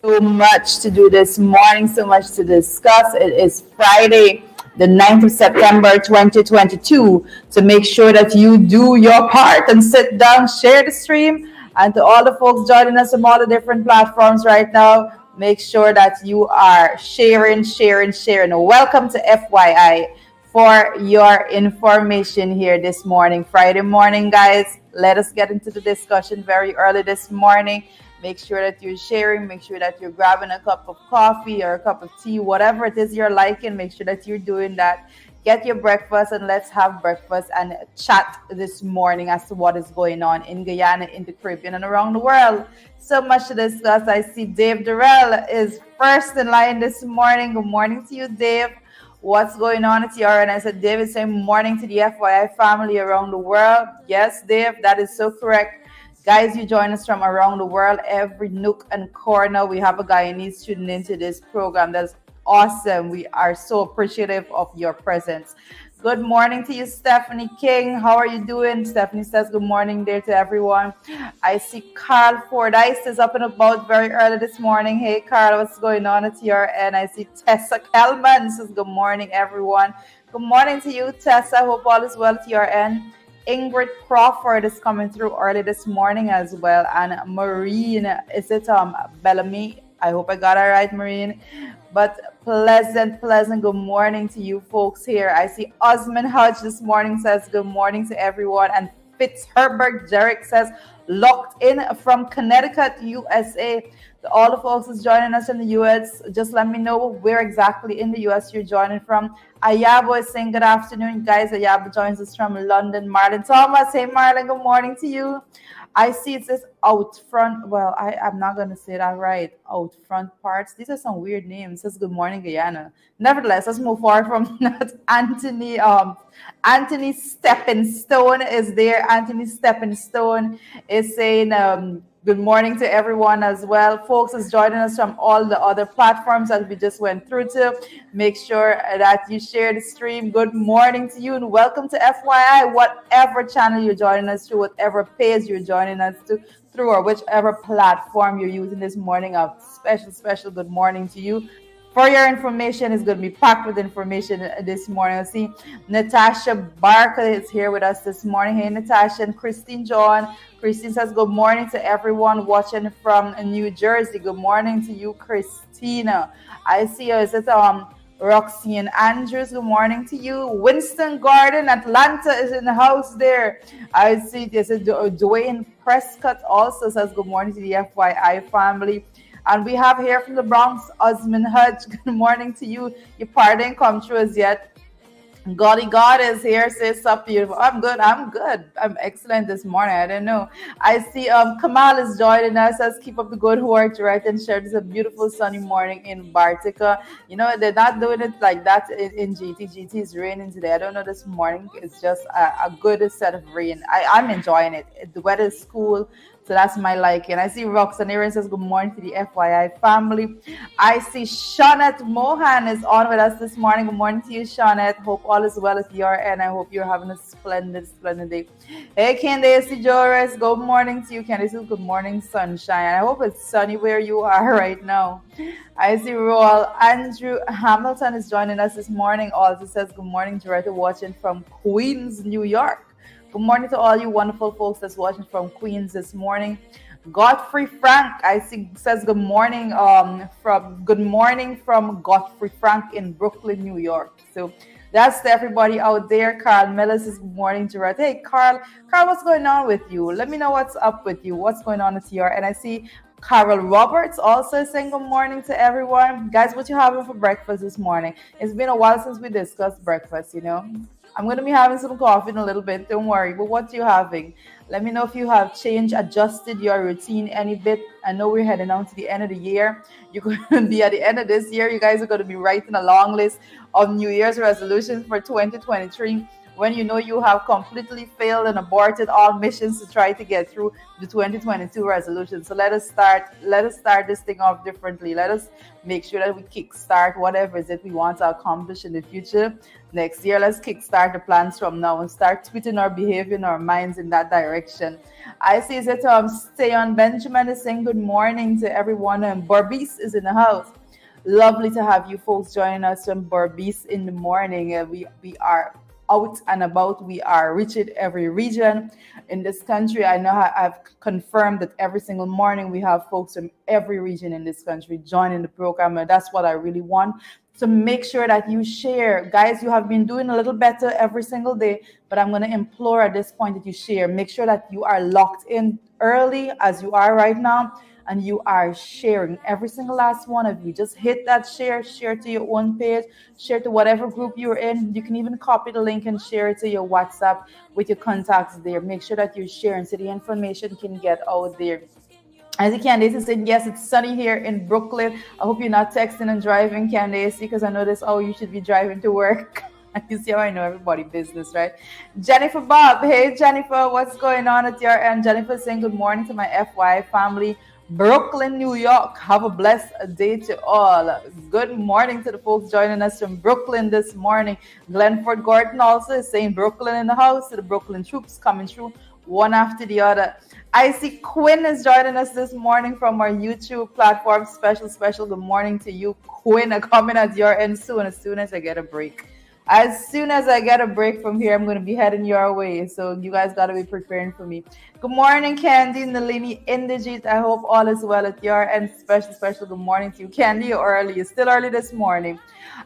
So much to do this morning, so much to discuss. It is Friday, the 9th of September 2022. So make sure that you do your part and sit down, share the stream. And to all the folks joining us from all the different platforms right now, make sure that you are sharing. Welcome to FYI for your information here this morning, Friday morning, guys. Let us get into the discussion very early this morning. Make sure that you're sharing. Make sure that you're grabbing a cup of coffee or a cup of tea, whatever it is you're liking. Make sure that you're doing that. Get your breakfast and let's have breakfast and chat this morning as to what is going on in Guyana, in the Caribbean, and around the world. So much to discuss. I see Dave Durrell is first in line this morning. Good morning to you, Dave. What's going on at TR? And I said, David, saying morning to the FYI family around the world. Yes, Dave, that is so correct. Guys, you join us from around the world, every nook and corner. We have a Guyanese tuning into this program. That's awesome. We are so appreciative of your presence. Good morning to you, Stephanie King. How are you doing? Stephanie says good morning there to everyone. I see Carl Fordyce is up and about very early this morning. Hey, Carl, what's going on at your end? I see Tessa Kelman says good morning, everyone. Good morning to you, Tessa. Hope all is well at your end. Ingrid Crawford is coming through early this morning as well. And Maureen, is it Bellamy? I hope I got it right, Maureen. But pleasant good morning to you folks here. I see Osman Hodge this morning says good morning to everyone. And Fitzherbert Derek says locked in from Connecticut, USA. To all the folks who's joining us in the US, just let me know where exactly in the US you're joining from. Ayabo is saying good afternoon, guys. Ayabo joins us from London. Marlon Thomas, hey Marlon, good morning to you. I see it says out front. Well, I'm not going to say that right. Out front parts. These are some weird names. It says good morning, Guyana. Nevertheless, let's move forward from that. Anthony Stepping Stone is there. Anthony Stepping Stone is saying good morning to everyone as well. Folks is joining us from all the other platforms that we just went through to. Make sure that you share the stream. Good morning to you and welcome to FYI, whatever channel you're joining us through, whatever page you're joining us through, or whichever platform you're using this morning. A special good morning to you. For your information, is going to be packed with information this morning. I see Natasha Barker is here with us this morning. Hey, Natasha and Christine John. Christine says good morning to everyone watching from New Jersey. Good morning to you, Christina. I see her. Is it Roxanne Andrews? Good morning to you. Winston Garden, Atlanta is in the house there. I see this is Dwayne Prescott also says good morning to the FYI family. And we have here from the Bronx, Osman Hudge. Good morning to you. Your part didn't come true as yet. Golly God is here. Says up beautiful. I'm good. I'm excellent this morning. I don't know. I see Kamal is joining us. Says keep up the good work, right? And share. It's a beautiful sunny morning in Bartica. You know, they're not doing it like that in GT. GT is raining today. I don't know this morning. It's just a good set of rain. I'm enjoying it. The weather is cool. So that's my liking. I see Roxanne Aaron says good morning to the FYI family. I see Shawnette Mohan is on with us this morning. Good morning to you, Shawnette. Hope all is well at your end. I hope you're having a splendid day. Hey, Candace Joris. Good morning to you, Candace. Good morning, sunshine. I hope it's sunny where you are right now. I see Royal Andrew Hamilton is joining us this morning. Also says good morning, Doretta, watching from Queens, New York. Good morning to all you wonderful folks that's watching from Queens this morning. Godfrey Frank, I see, says good morning from Godfrey Frank in Brooklyn, New York. So that's to everybody out there. Carl Miller says good morning to Rod. Hey, Carl, what's going on with you? Let me know what's up with you. What's going on with you? And I see Carol Roberts also saying good morning to everyone. Guys, what you having for breakfast this morning? It's been a while since we discussed breakfast, you know. I'm going to be having some coffee in a little bit. Don't worry. But what you having? Let me know if you have adjusted your routine any bit. I know we're heading on to the end of the year. You're going to be at the end of this year. You guys are going to be writing a long list of New Year's resolutions for 2023. when you know you have completely failed and aborted all missions to try to get through the 2022 resolution. So let us start this thing off differently. Let us make sure that we kickstart whatever is it we want to accomplish in the future next year. Let's kickstart the plans from now and start tweeting our behavior and our minds in that direction. I see that Stay on Benjamin is saying good morning to everyone, and Barbies is in the house. Lovely to have you folks joining us from Barbies in the morning. We are out and about. We are reaching every region in this country. I know I've confirmed that every single morning we have folks from every region in this country joining the program, and that's what I really want. So make sure that you share. Guys, you have been doing a little better every single day, but I'm going to implore at this point that you share. Make sure that you are locked in early as you are right now, and you are sharing every single last one of you. Just hit that share to your own page, share to whatever group you're in. You can even copy the link and share it to your WhatsApp with your contacts there. Make sure that you're sharing so the information can get out there. As you Candace said, yes, it's sunny here in Brooklyn. I hope you're not texting and driving, Candace, because I know this. Oh, you should be driving to work. You see how I know everybody business, right? Jennifer Bob, hey Jennifer, what's going on at your end? Jennifer saying good morning to my FYI family, Brooklyn, New York. Have a blessed day to all. Good morning to the folks joining us from Brooklyn this morning. Glenford Gordon also is saying Brooklyn in the house. To the Brooklyn troops coming through one after the other. I see Quinn is joining us this morning from our YouTube platform. Special good morning to you, Quinn. I'm coming at your end soon, as soon as I get a break. As soon as I get a break from here, I'm going to be heading your way. So you guys got to be preparing for me. Good morning, Candy, Nalini, Indigit. I hope all is well at your end. Special good morning to you. Candy, you're early. It's still early this morning.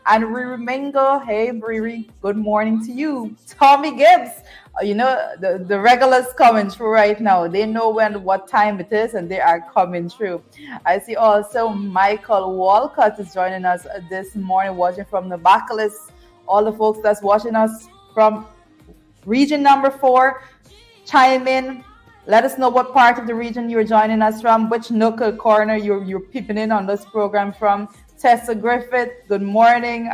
And Riri Mingo, hey, Riri, good morning to you. Tommy Gibbs, the regulars coming through right now. They know what time it is, and they are coming through. I see also Michael Walcott is joining us this morning, watching from the backlist. All the folks that's watching us from region number 4, chime in. Let us know what part of the region you're joining us from, which nook or corner you're peeping in on this program from. Tessa Griffith, good morning.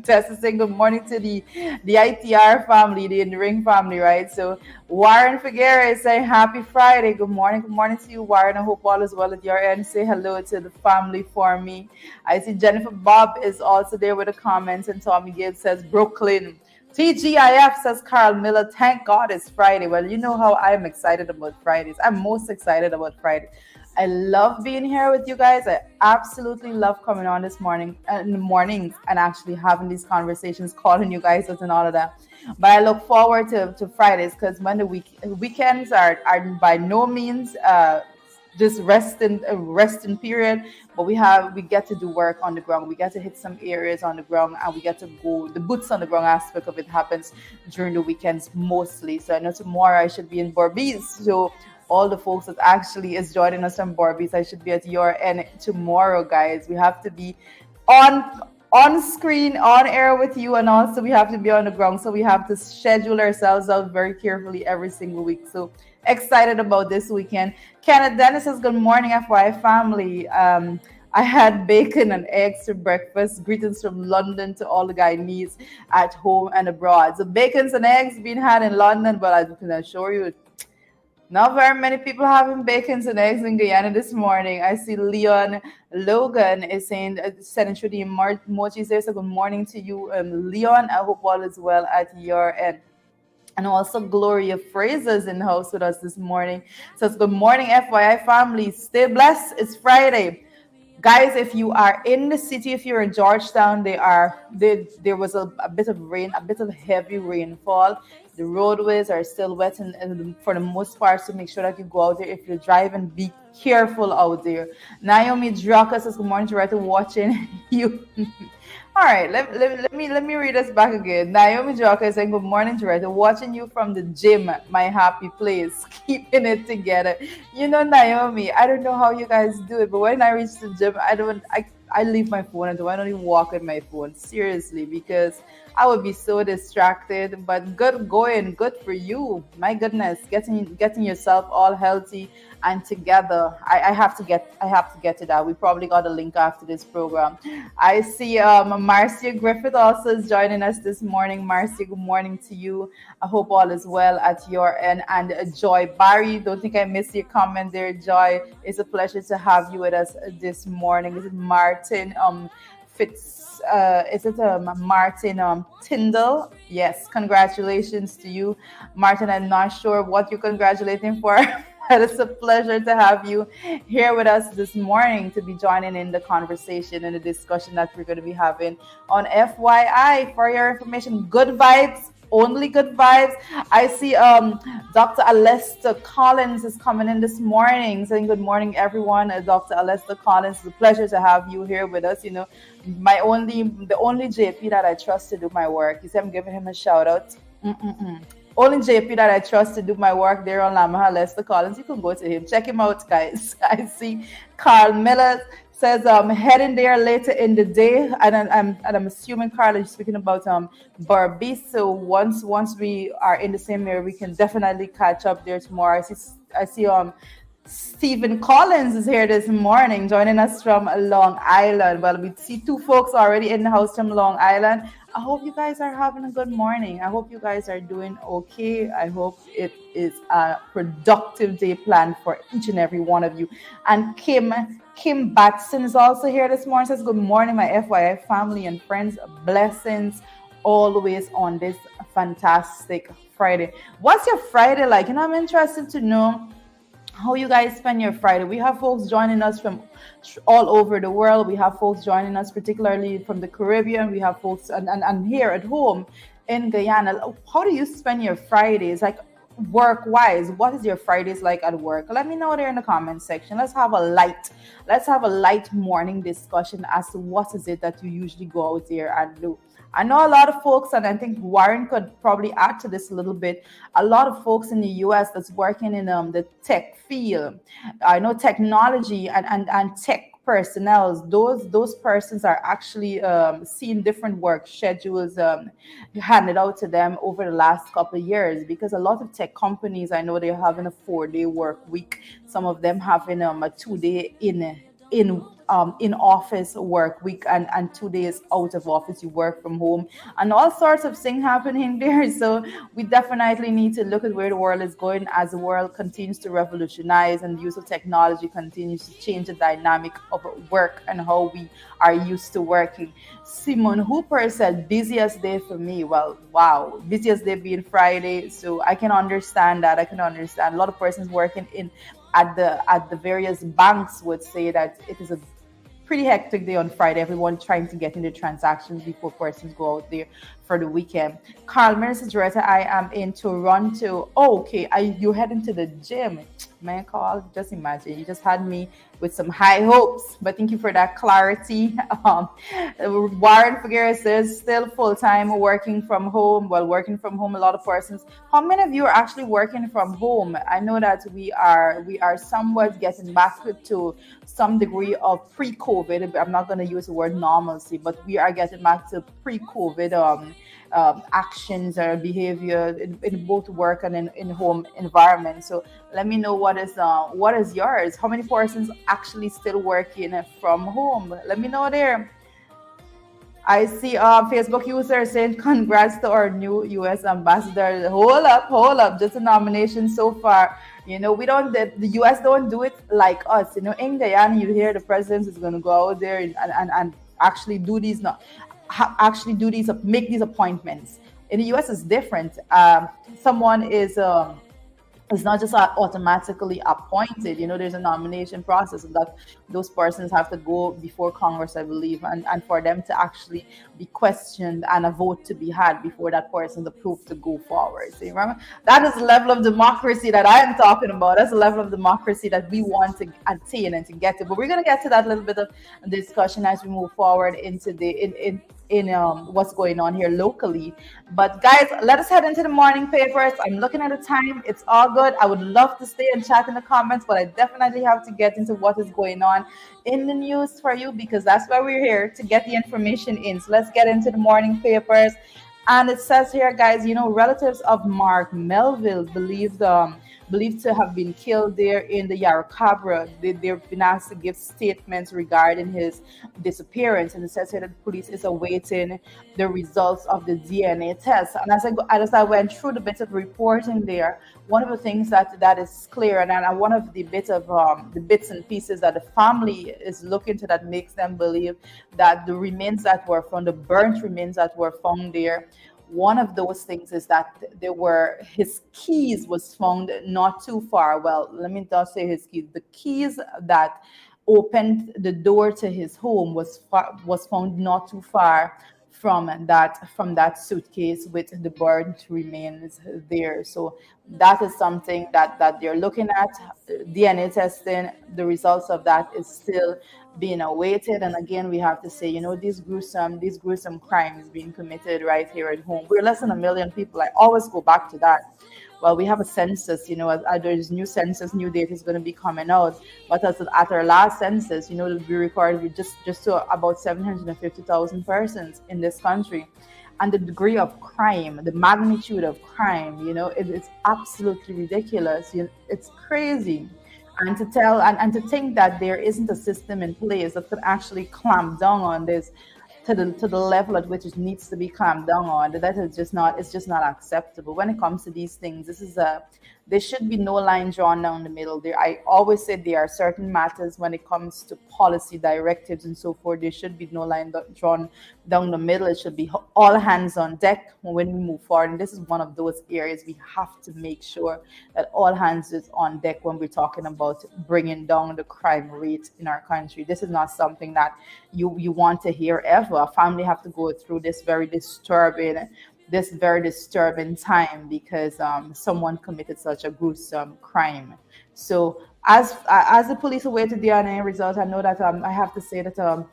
Tessa saying good morning to the ITR family, the In the Ring family, right? So Warren Figueroa is saying happy Friday. Good morning to you, Warren. I hope all is well at your end. Say hello to the family for me. I see Jennifer Bob is also there with a comment, and Tommy Gibbs says Brooklyn. TGIF says Carl Miller, thank God it's Friday. Well, you know how I'm excited about Fridays. I'm most excited about Fridays. I love being here with you guys. I absolutely love coming on this morning in the mornings and actually having these conversations, calling you guys out and all of that. But I look forward to Fridays, because when the weekends are by no means just resting period, but we get to do work on the ground. We get to hit some areas on the ground, and we get to go. The boots on the ground aspect of it happens during the weekends mostly. So I know tomorrow I should be in Barbies. So all the folks that actually is joining us from Barbies, I should be at your end tomorrow, guys. We have to be on screen, on air with you, and also we have to be on the ground. So we have to schedule ourselves out very carefully every single week. So excited about this weekend. Kenneth Dennis says, good morning, FYI family. I had bacon and eggs for breakfast. Greetings from London to all the Guyanese at home and abroad. So bacons and eggs being had in London, but I can assure you, not very many people having bacons and eggs in Guyana this morning. I see Leon Logan is saying, sending through the emojis there. So good morning to you, Leon. I hope all is well at your end. And also Gloria Fraser's in the house with us this morning. So it's good morning, FYI family. Stay blessed. It's Friday. Guys, if you are in the city, if you're in Georgetown, there was a bit of rain, a bit of heavy rainfall. The roadways are still wet, and for the most part, so make sure that you go out there. If you're driving, be careful out there. Naomi Drucker says, good morning, Doretta, watching you. All right, let me read this back again. Naomi Drucker is saying, good morning, Doretta, watching you from the gym, my happy place, keeping it together. You know, Naomi, I don't know how you guys do it, but when I reach the gym, I leave my phone and I don't even walk with my phone seriously because I would be so distracted. But good going, good for you. My goodness, getting yourself all healthy and together. I have to get to that. We probably got a link after this program. I see Marcia Griffith also is joining us this morning. Marcia, good morning to you. I hope all is well at your end. And Joy Barry, don't think I missed your comment there, Joy. It's a pleasure to have you with us this morning. This is Martin Fitz. Is it Martin Tyndall? Yes, congratulations to you, Martin. I'm not sure what you're congratulating for. But it's a pleasure to have you here with us this morning to be joining in the conversation and the discussion that we're going to be having on FYI. For your information, good vibes, only good vibes. I see Dr. Alesta Collins is coming in this morning, saying good morning, everyone. Dr. Alesta Collins, it's a pleasure to have you here with us. You know, the only JP that I trust to do my work. You see, I'm giving him a shout out. Only JP that I trust to do my work there on Lamaha, Lester Collins. You can go to him. Check him out, guys. I see Carl Miller says heading there later in the day. And I'm assuming Carl is speaking about Barby. So once we are in the same area, we can definitely catch up there tomorrow. I see Stephen Collins is here this morning, joining us from Long Island. Well, we see two folks already in the house from Long Island. I hope you guys are having a good morning. I hope you guys are doing okay. I hope it is a productive day planned for each and every one of you. And Kim Batson is also here this morning. Says, good morning, my FYI family and friends. Blessings always on this fantastic Friday. What's your Friday like? You know, I'm interested to know how you guys spend your Friday. We have folks joining us from all over the world. We have folks joining us particularly from the Caribbean. We have folks and here at home in Guyana. How do you spend your Fridays? Like work-wise, what is your Fridays like at work? Let me know there in the comment section. Let's have a light morning discussion as to what is it that you usually go out there and do. I know a lot of folks, and I think Warren could probably add to this a little bit. A lot of folks in the U.S. that's working in the tech field. I know technology and tech personnel. Those persons are actually seeing different work schedules handed out to them over the last couple of years, because a lot of tech companies, I know they're having a 4-day work week. Some of them having a 2-day in office work week and 2 days out of office, you work from home, and all sorts of things happening there. So we definitely need to look at where the world is going as the world continues to revolutionize and the use of technology continues to change the dynamic of work and how we are used to working. Simon Hooper said, busiest day for me. Well, wow, busiest day being Friday. So I can understand that. A lot of persons working at the various banks would say that it is a pretty hectic day on Friday. Everyone trying to get into transactions before persons go out there for the weekend. Carl Mrs. Doretta, I am in Toronto. Oh, okay, you heading to the gym. Man, Carl, just imagine. You just had me with some high hopes, but thank you for that clarity. Warren Figueroa says still full-time working from home. Well, working from home, a lot of persons. How many of you are actually working from home? I know that we are somewhat getting back to some degree of pre-COVID. I'm not going to use the word normalcy, but we are getting back to pre-COVID actions or behavior in both work and in home environment. So let me know what is yours. How many persons actually still working from home? Let me know there. I see Facebook user saying congrats to our new U.S. ambassador. Hold up, just a nomination so far. You know, the U.S. don't do it like us. You know, in Guyana, you hear the president is going to go out there and actually do these make these appointments. In the US, it's different. Someone is not just automatically appointed. You know, there's a nomination process that those persons have to go before Congress, I believe, and for them to actually be questioned and a vote to be had before that person is approved to go forward. So you remember, that is the level of democracy that I am talking about. That's the level of democracy that we want to attain and to get to. But we're going to get to that little bit of discussion as we move forward into in what's going on here locally. But guys, let us head into the morning papers. I'm looking at the time. It's all good. I would love to stay and chat in the comments, but I definitely have to get into what is going on in the news for you, because that's why we're here, to get the information in. So let's get into the morning papers. And it says here, guys, relatives of Mark Melville believed to have been killed there in the Yarracabra. They've been asked to give statements regarding his disappearance. And it says here that the police is awaiting the results of the DNA test. And as I went through the bit of reporting there, one of the things that is clear, and one of the bits and pieces that the family is looking to, that makes them believe that the remains that were found, the burnt remains that were found there, one of those things is that his keys was found not too far. Well, let me just say his keys. The keys that opened the door to his home was found not too far from that suitcase with the burnt remains there. So that is something that they're looking at. DNA testing, the results of that is still being awaited. And again, we have to say, these gruesome crimes being committed right here at home. We're less than a million people. I always go back to that. Well, we have a census, there's new census, new data is going to be coming out. But at our last census, we recorded with just to about 750,000 persons in this country. And the degree of crime, the magnitude of crime, it is absolutely ridiculous. It's crazy. And to think that there isn't a system in place that could actually clamp down on this to the level at which it needs to be clamped down on. That is just not, it's just not acceptable. When it comes to these things, there should be no line drawn down the middle. I always say there are certain matters when it comes to policy directives and so forth. There should be no line drawn down the middle. It should be all hands on deck when we move forward. And this is one of those areas we have to make sure that all hands is on deck when we're talking about bringing down the crime rate in our country. This is not something that you want to hear ever. A family have to go through this very disturbing time because someone committed such a gruesome crime. So as the police awaited the DNA results, I know that I have to say that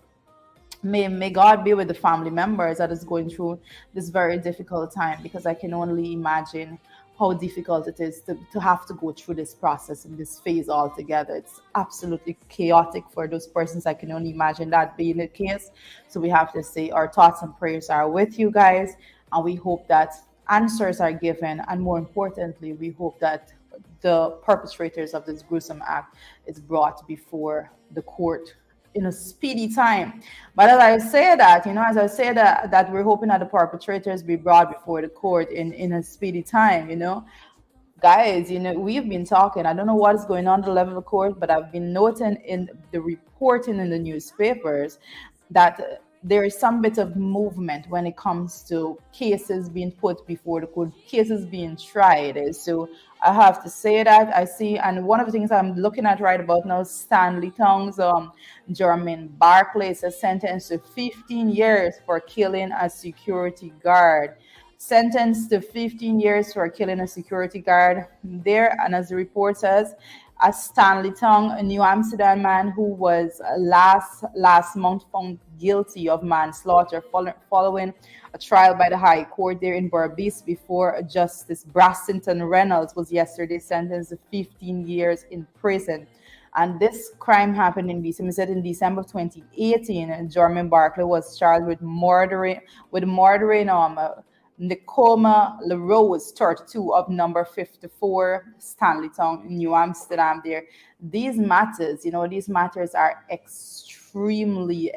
may God be with the family members that is going through this very difficult time, because I can only imagine how difficult it is to have to go through this process and this phase altogether. It's absolutely chaotic for those persons. I can only imagine that being the case. So we have to say our thoughts and prayers are with you guys, and we hope that answers are given, and more importantly, we hope that the perpetrators of this gruesome act is brought before the court in a speedy time. But as I say that we're hoping that the perpetrators be brought before the court in a speedy time, guys, we've been talking. I don't know what is going on at the level of court, but I've been noting in the reporting in the newspapers that there is some bit of movement when it comes to cases being put before the court, cases being tried. So I have to say that I see, and one of the things I'm looking at right about now, Stanley Towns, Jermaine Barclay is sentenced to 15 years for killing a security guard. Sentenced to 15 years for killing a security guard there. And as the report says, a Stanley Tong, a New Amsterdam man who was last month found guilty of manslaughter following a trial by the High Court there in Berbice before Justice Brassington Reynolds, was yesterday sentenced to 15 years in prison. And this crime happened in December. Said in December of 2018, and Jermaine Barclay was charged with murdering Nicoma LaRose, 32, of number 54 Stanley Town in New Amsterdam there. These matters are extremely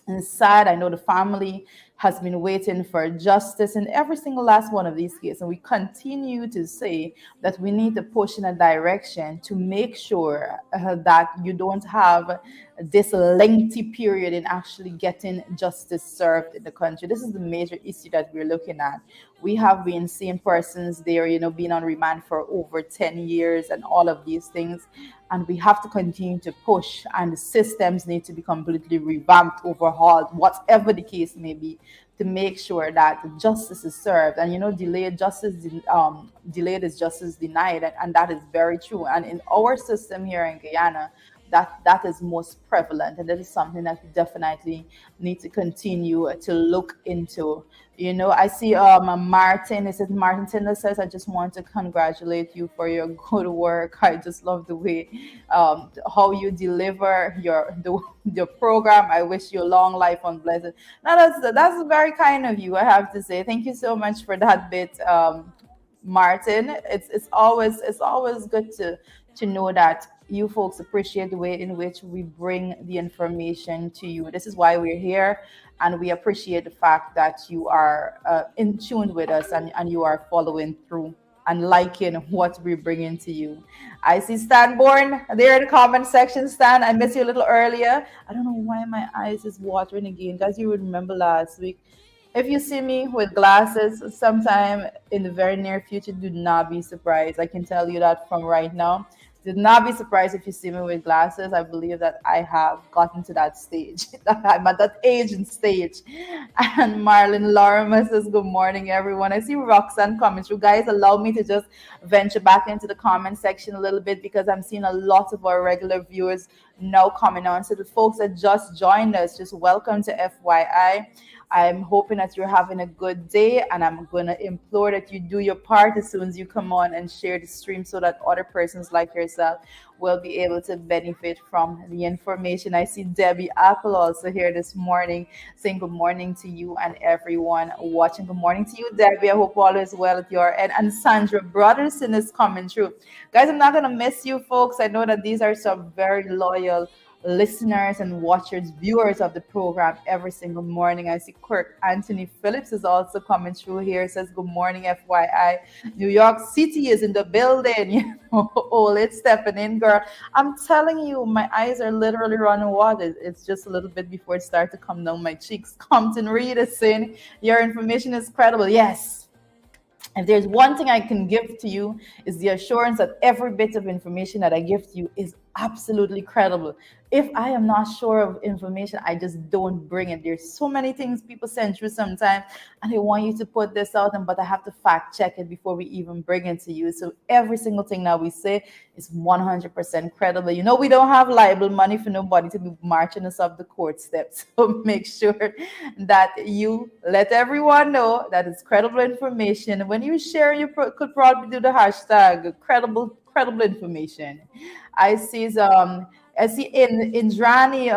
and sad. I know the family has been waiting for justice in every single last one of these cases. And we continue to say that we need to push in a direction to make sure that you don't have this lengthy period in actually getting justice served in the country. This is the major issue that we're looking at. We have been seeing persons there, being on remand for over 10 years and all of these things. And we have to continue to push, and the systems need to be completely revamped, overhauled, whatever the case may be, to make sure that justice is served. And delayed is justice denied, and that is very true. And in our system here in Guyana, that is most prevalent, and that is something that we definitely need to continue to look into. I see Martin. Is it Martin Tinder says, I just want to congratulate you for your good work. I just love the way how you deliver your program. I wish you a long life on blessed. Now that's very kind of you, I have to say. Thank you so much for that bit, Martin. It's always good to know that you folks appreciate the way in which we bring the information to you. This is why we're here, and we appreciate the fact that you are in tune with us, and you are following through and liking what we're bringing to you. I see Stanborn there in the comment section. Stan, I missed you a little earlier. I don't know why my eyes is watering again. Guys, you remember last week. If you see me with glasses sometime in the very near future, do not be surprised. I can tell you that from right now. Do not be surprised if you see me with glasses. I believe that I have gotten to that stage. I'm at that age and stage. And Marlon Lorimer says, good morning, everyone. I see Roxanne coming through. Guys, allow me to just venture back into the comment section a little bit, because I'm seeing a lot of our regular viewers now coming on. So the folks that just joined us, just welcome to FYI. I'm hoping that you're having a good day, and I'm going to implore that you do your part as soon as you come on and share the stream, so that other persons like yourself will be able to benefit from the information. I see Debbie Apple also here this morning saying good morning to you and everyone watching. Good morning to you, Debbie. I hope all is well at your end. And Sandra Brotherson is coming through. Guys, I'm not going to miss you folks. I know that these are some very loyal listeners and watchers, viewers of the program every single morning. I see Kirk Anthony Phillips is also coming through here. Says good morning, FYI. New York City is in the building. Oh, it's stepping in, girl. I'm telling you, my eyes are literally running water. It's just a little bit before it starts to come down my cheeks. Compton Reed is saying your information is credible. Yes. If there's one thing I can give to you, is the assurance that every bit of information that I give to you is absolutely credible. If I am not sure of information, I just don't bring it. There's so many things people send through sometimes, and they want you to put this out, but I have to fact check it before we even bring it to you. So every single thing that we say is 100% credible. We don't have libel money for nobody to be marching us up the court steps. So make sure that you let everyone know that it's credible information. When you share, you could probably do the hashtag credible information. I see Indrani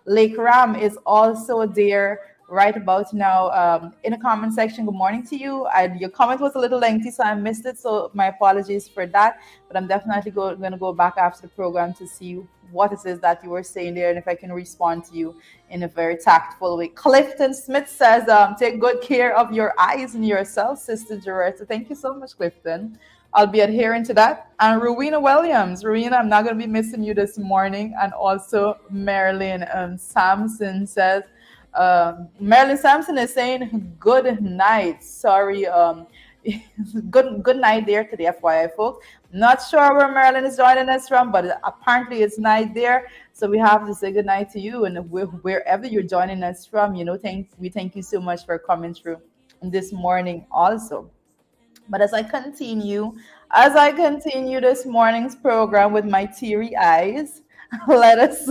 Lake Ram is also there right about now in the comment section. Good morning to you. Your comment was a little lengthy, so I missed it. So my apologies for that. But I'm definitely going to go back after the program to see what it is that you were saying there, and if I can respond to you in a very tactful way. Clifton Smith says, take good care of your eyes and yourself, Sister Gerard. So thank you so much, Clifton. I'll be adhering to that. And Rowena Williams. Rowena, I'm not going to be missing you this morning. And also Marilyn Sampson says, Marilyn Sampson is saying good night. Sorry, good night there to the FYI folks. Not sure where Marilyn is joining us from, but apparently it's night there. So we have to say good night to you, and wherever you're joining us from, we thank you so much for coming through this morning also. But as I continue this morning's program with my teary eyes, let us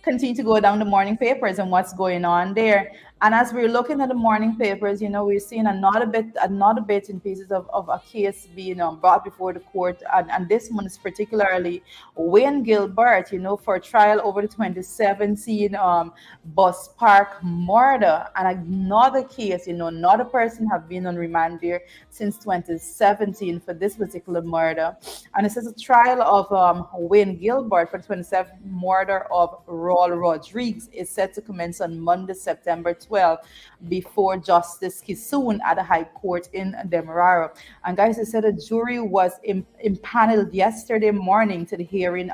continue to go down the morning papers and what's going on there. And as we're looking at the morning papers, we're seeing another bit in pieces of a case being brought before the court. And this one is particularly Wayne Gilbert, for trial over the 2017 bus park murder. And another case, another person have been on remand there since 2017 for this particular murder. And it says a trial of Wayne Gilbert for the 2017 murder of Raul Rodriguez is set to commence on Monday, September 12 before Justice Kisoon at the High Court in Demerara. And guys, they said a jury was impaneled yesterday morning to the hearing.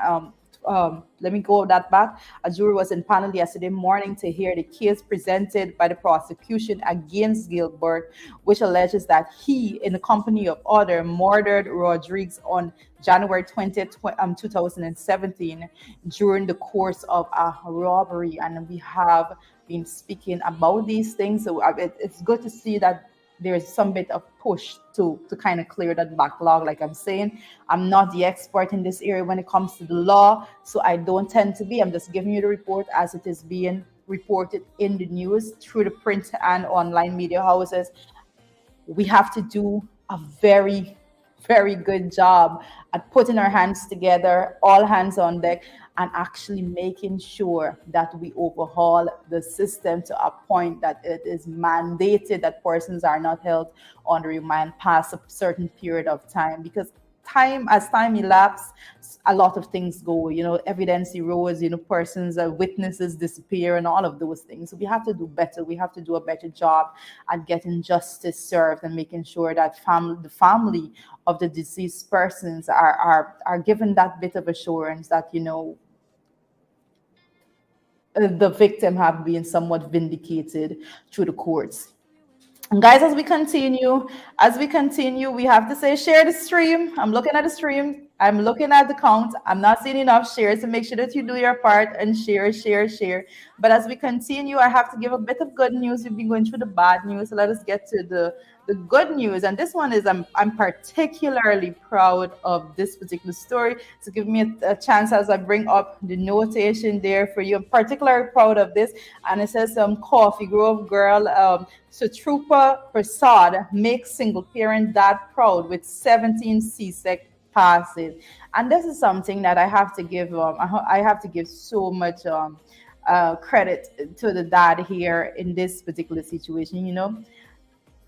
Let me go that back. A jury was impaneled yesterday morning to hear the case presented by the prosecution against Gilbert, which alleges that he, in the company of others, murdered Rodriguez on January 20th, 2017 during the course of a robbery. And we have been speaking about these things. So it's good to see that there's some bit of push to kind of clear that backlog. Like I'm saying, I'm not the expert in this area when it comes to the law, so I don't tend to be. I'm just giving you the report as it is being reported in the news through the print and online media houses. We have to do a very, very good job at putting our hands together, all hands on deck, and actually making sure that we overhaul the system to a point that it is mandated that persons are not held on remand past a certain period of time. Because time elapsed, a lot of things go, evidence erodes, persons, witnesses disappear, and all of those things. So we have to do better. We have to do a better job at getting justice served and making sure that the family of the deceased persons are given that bit of assurance that, the victim have been somewhat vindicated through the courts. And guys, as we continue, we have to say share the stream. I'm looking at the stream. I'm looking at the count. I'm not seeing enough shares, so make sure that you do your part and share, share, share. But as we continue, I have to give a bit of good news. We've been going through the bad news, so let us get to the good news. And this one is, I'm particularly proud of this particular story. So give me a chance as I bring up the notation there for you. I'm particularly proud of this. And it says, Coffee Grove girl, Satrupa Prasad makes single parent dad proud with 17 C-sec passes. And this is something that I have to give, I have to give so much credit to the dad here in this particular situation.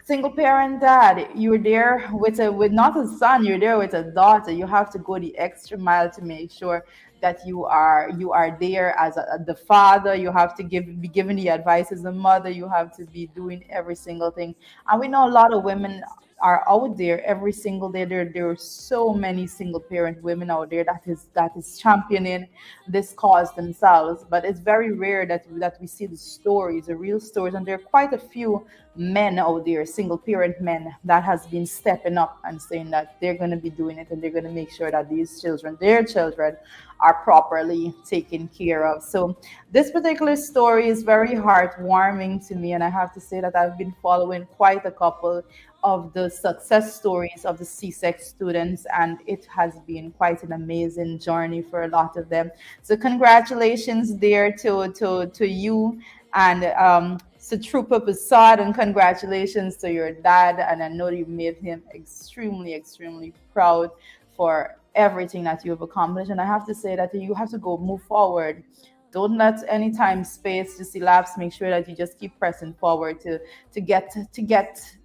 Single parent dad, you're there with not a son, you're there with a daughter. You have to go the extra mile to make sure that you are there as the father. You have to be given the advice as a mother. You have to be doing every single thing. And we know a lot of women are out there every single day. There are so many single parent women out there that is championing this cause themselves. But it's very rare that we see the stories, the real stories. And there are quite a few men out there, single parent men, that has been stepping up and saying that they're going to be doing it, and they're going to make sure that these children, their children, are properly taken care of. So this particular story is very heartwarming to me, and I have to say that I've been following quite a couple of the success stories of the CSEC students, and it has been quite an amazing journey for a lot of them. So congratulations there to you and Satrupa Prasad, and congratulations to your dad. And I know you made him extremely, extremely proud for everything that you have accomplished. And I have to say that you have to move forward. Don't let any time space just elapse. Make sure that you just keep pressing forward to get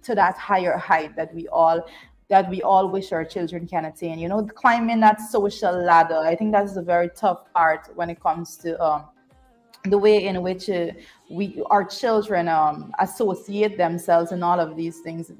to that higher height that we all wish our children can attain. Climbing that social ladder. I think that's a very tough part when it comes to the way in which our children associate themselves in all of these things.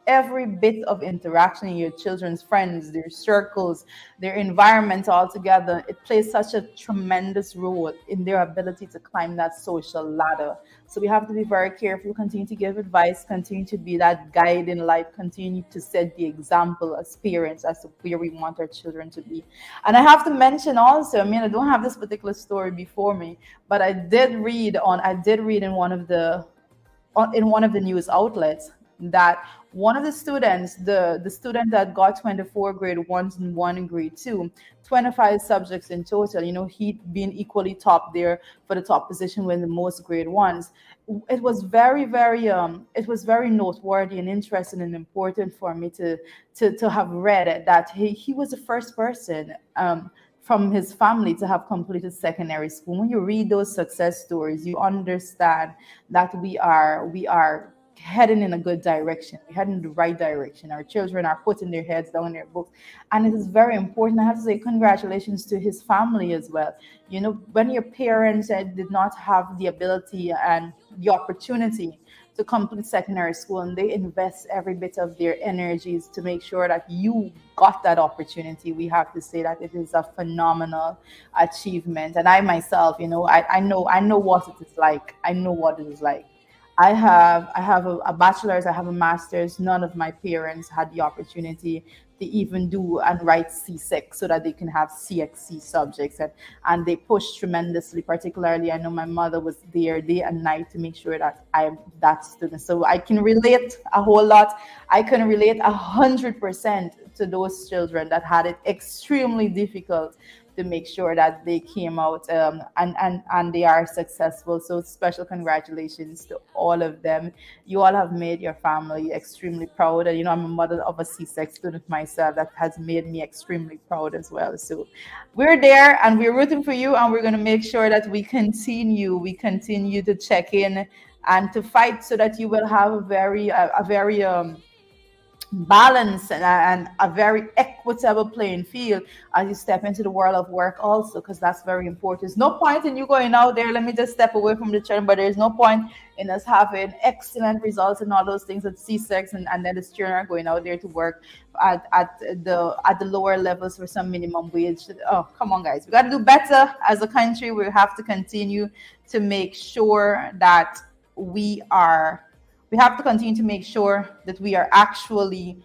Every bit of interaction in your children's friends, their circles, their environment altogether, it plays such a tremendous role in their ability to climb that social ladder. So we have to be very careful, continue to give advice, continue to be that guide in life, continue to set the example as parents as to where we want our children to be. And I have to mention also, I don't have this particular story before me, but I did read in one of the news outlets that one of the students, the student that got 24 grade ones and one in grade two, 25 subjects in total, he being equally top there for the top position with the most grade ones. It was very, very noteworthy and interesting and important for me to have read it, that he was the first person from his family to have completed secondary school. When you read those success stories, you understand that we are heading in a good direction. We're heading in the right direction. Our children are putting their heads down in their books. And it is very important. I have to say congratulations to his family as well. When your parents did not have the ability and the opportunity to complete secondary school, and they invest every bit of their energies to make sure that you got that opportunity, we have to say that it is a phenomenal achievement. And I myself, I know what it is like. I know what it is like. I have a bachelor's, I have a master's. None of my parents had the opportunity to even do and write C6 so that they can have CXC subjects, and they pushed tremendously. Particularly, I know my mother was there day and night to make sure that I'm that student. So I can relate a whole lot. I can relate 100% to those children that had it extremely difficult to make sure that they came out, and they are successful. So special congratulations to all of them. You all have made your family extremely proud. And I'm a mother of a C6 student myself. That has made me extremely proud as well. So we're there and we're rooting for you, and we're going to make sure that we continue to check in and to fight so that you will have a very balance and a very equitable playing field as you step into the world of work also, because that's very important. There's no point in you going out there, let me just step away from the children, but there's no point in us having excellent results and all those things at C6, and then the children are going out there to work at the lower levels for some minimum wage. Oh, come on, guys, we got to do better as a country. We have to continue to make sure that we are we have to continue to make sure that we are actually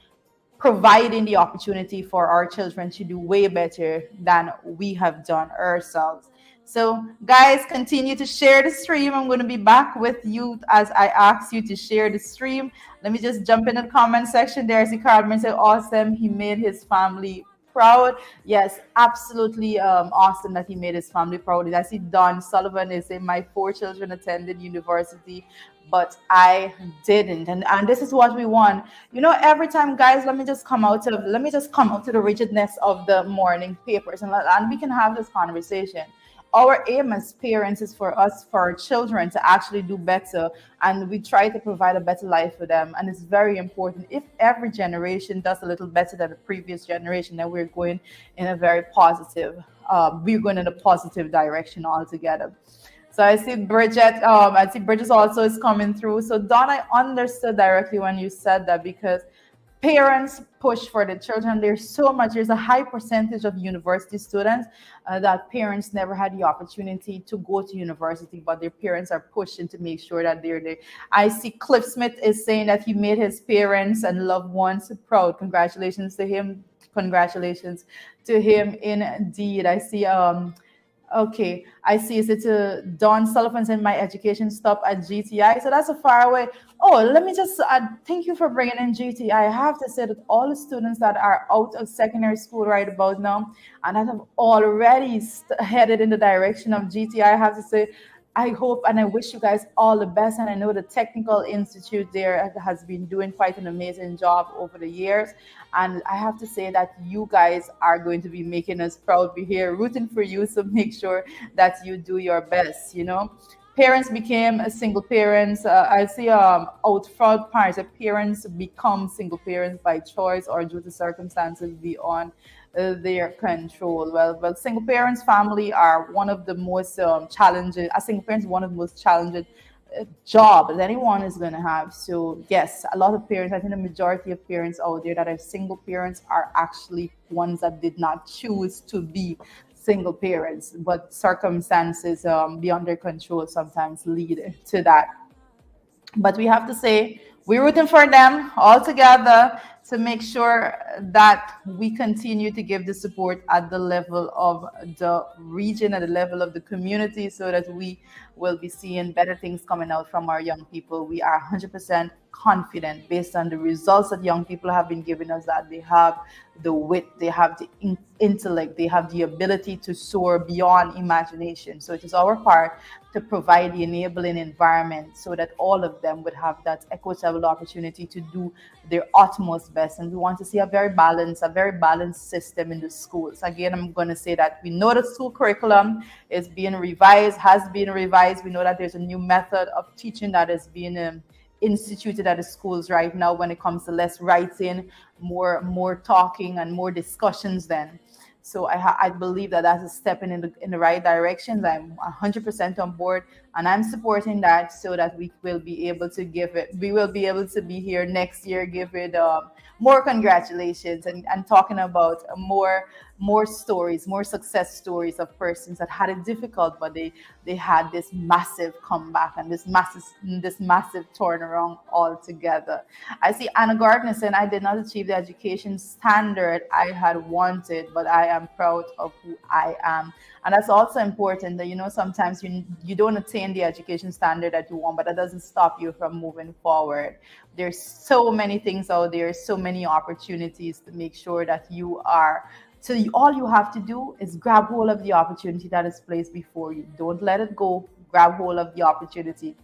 providing the opportunity for our children to do way better than we have done ourselves. So, guys, continue to share the stream. I'm going to be back with you as I ask you to share the stream. Let me just jump in the comment section there. I see Carlman said, awesome. He made his family proud. Yes, absolutely awesome that he made his family proud. I see Don Sullivan is saying, my 4 children attended university, but I didn't. And this is what we want. Every time, guys, let me just come out to the rigidness of the morning papers, and we can have this conversation. Our aim as parents is for our children to actually do better, and we try to provide a better life for them. And it's very important. If every generation does a little better than the previous generation, then we're going in a positive direction altogether. So I see Bridget also is coming through. So Don, I understood directly when you said that, because parents push for the children. There's a high percentage of university students that parents never had the opportunity to go to university, but their parents are pushing to make sure that they're there. I see Cliff Smith is saying that he made his parents and loved ones proud. Congratulations to him. Congratulations to him indeed. I see Okay, I see. Is it Don Sullivan saying my education stopped at GTI? So that's a far away. Oh, let me just thank you for bringing in GTI. I have to say that all the students that are out of secondary school right about now and that have already headed in the direction of GTI, I have to say, I hope and I wish you guys all the best. And I know the Technical Institute there has been doing quite an amazing job over the years. And I have to say that you guys are going to be making us proud. We're here rooting for you. So make sure that you do your best. Parents became a single parents. I see out front parents. Parents become single parents by choice or due to circumstances beyond their control. Well, single parents family are one of the most challenging. A single parents one of the most challenging job that anyone is going to have. So yes, a lot of parents, I think the majority of parents out there that are single parents are actually ones that did not choose to be single parents, but circumstances beyond their control sometimes lead to that. But we have to say we're rooting for them all together to make sure that we continue to give the support at the level of the region, at the level of the community, so that we will be seeing better things coming out from our young people. We are 100% confident based on the results that young people have been giving us, that they have the wit, they have the intellect, they have the ability to soar beyond imagination. So it is our part to provide the enabling environment so that all of them would have that equitable opportunity to do their utmost best. And we want to see a very balanced system in the schools. Again, I'm going to say that we know the school curriculum is being revised, has been revised. We know that there's a new method of teaching that is being instituted at the schools right now when it comes to less writing, more talking and more discussions then. So I believe that that's a step in the right direction. I'm 100% on board, and I'm supporting that so that we will be able to be here next year, give it more congratulations and talking about more stories, more success stories of persons that had it difficult, but they had this massive comeback and this massive turnaround altogether. I see Anna Gardner saying, I did not achieve the education standard I had wanted, but I am proud of who I am. And that's also important that, sometimes you don't attain the education standard that you want, but that doesn't stop you from moving forward. There's so many things out there, so many opportunities to make sure that you are. So all you have to do is grab hold of the opportunity that is placed before you. Don't let it go. Grab hold of the opportunity.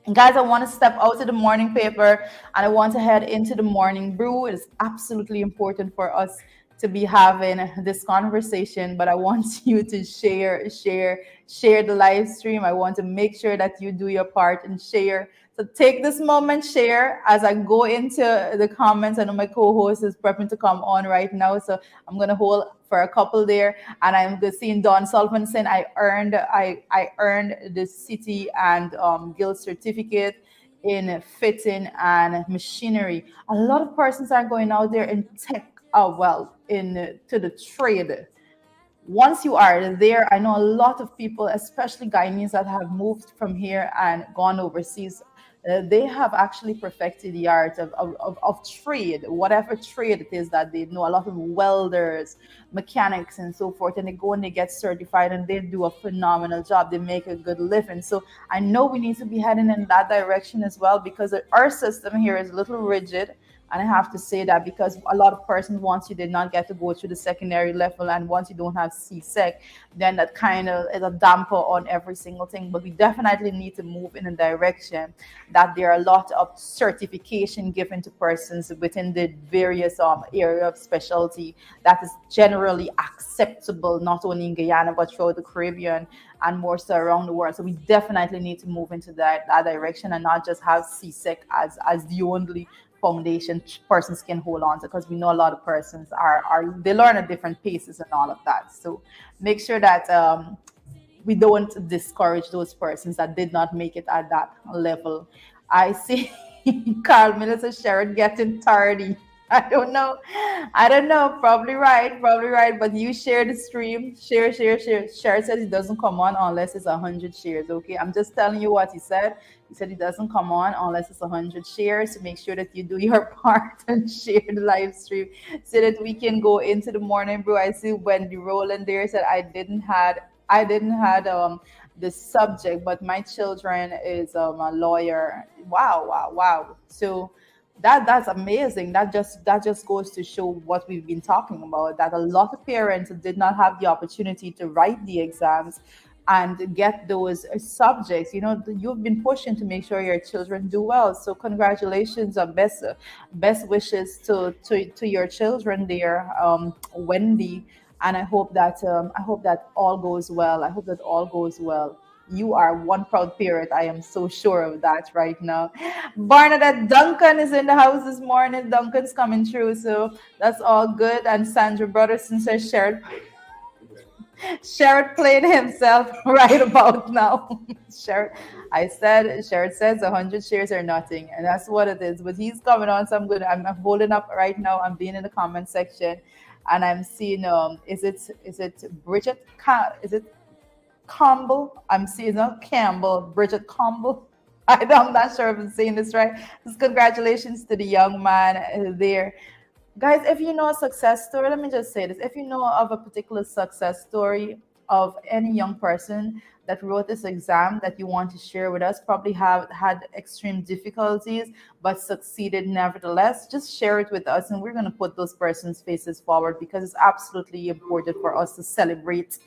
And guys, I want to step out of the morning paper and I want to head into the morning brew. It is absolutely important for us to be having this conversation, but I want you to share the live stream. I want to make sure that you do your part and share. So take this moment, share as I go into the comments. I know my co-host is prepping to come on right now, so I'm gonna hold for a couple there. And I'm just seeing Don Sullivan saying I earned the city and guild certificate in fitting and machinery. A lot of persons are going out there in tech, well, in to the trade. Once you are there, I know a lot of people, especially Guyanese that have moved from here and gone overseas, they have actually perfected the art of trade, whatever trade it is that they know. A lot of welders, mechanics, and so forth, and they go and they get certified and they do a phenomenal job. They make a good living. So I know we need to be heading in that direction as well, because our system here is a little rigid. And I have to say that because a lot of persons, once you did not get to go through the secondary level and once you don't have CSEC, then that kind of is a damper on every single thing. But we definitely need to move in a direction that there are a lot of certification given to persons within the various area of specialty that is generally acceptable, not only in Guyana, but throughout the Caribbean and more so around the world. So we definitely need to move into that direction and not just have CSEC as the only foundation persons can hold on to, because we know a lot of persons are they learn at different paces and all of that. So make sure that we don't discourage those persons that did not make it at that level. I see Carl Miller says Sharon getting tardy. I don't know. I don't know. Probably right. Probably right. But you share the stream. Share. Share says it doesn't come on unless it's 100 shares. Okay. I'm just telling you what he said. He said it doesn't come on unless it's 100 shares. So make sure that you do your part and share the live stream so that we can go into the morning brew. I see Wendy Rowland there said I didn't had the subject, but my children is a lawyer. Wow. So that's amazing. That just goes to show what we've been talking about, that a lot of parents did not have the opportunity to write the exams and get those subjects. You've been pushing to make sure your children do well. So congratulations and best wishes to your children there, Wendy. And I hope that all goes well. I hope that all goes well. You are one proud parent. I am so sure of that right now. Barnadette Duncan is in the house this morning. Duncan's coming through, so that's all good. And Sandra Brotherson says Sherrod playing himself right about now. Sherrod, Sherrod says 100 shares are nothing, and that's what it is. But he's coming on, so I'm holding up right now. I'm being in the comment section, and I'm seeing is it Bridget? Is it Campbell? I'm seeing not Campbell, Bridget Campbell. I'm not sure if I'm saying this right. Just congratulations to the young man there. Guys, if you know a success story, let me just say this. If you know of a particular success story of any young person that wrote this exam that you want to share with us, probably have had extreme difficulties but succeeded nevertheless, just share it with us and we're going to put those persons' faces forward, because it's absolutely important for us to celebrate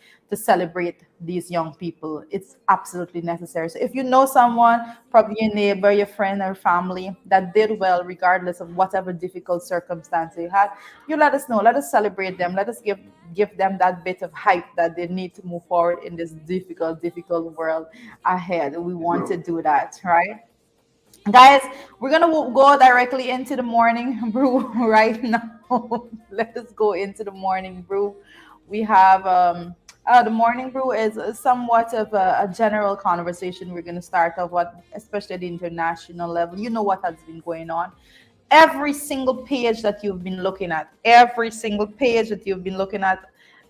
these young people. It's absolutely necessary. So if you know someone, probably your neighbor, your friend, or family that did well regardless of whatever difficult circumstance they had, you let us know. Let us celebrate them. Let us give them that bit of hype that they need to move forward in this difficult world ahead. We want to do that, right? Guys, we're gonna go directly into the morning brew right now. Let us go into the morning brew. We have the morning brew is somewhat of a general conversation. We're gonna start off what, especially at the international level. You know what has been going on every single page that you've been looking at, every single page that you've been looking at,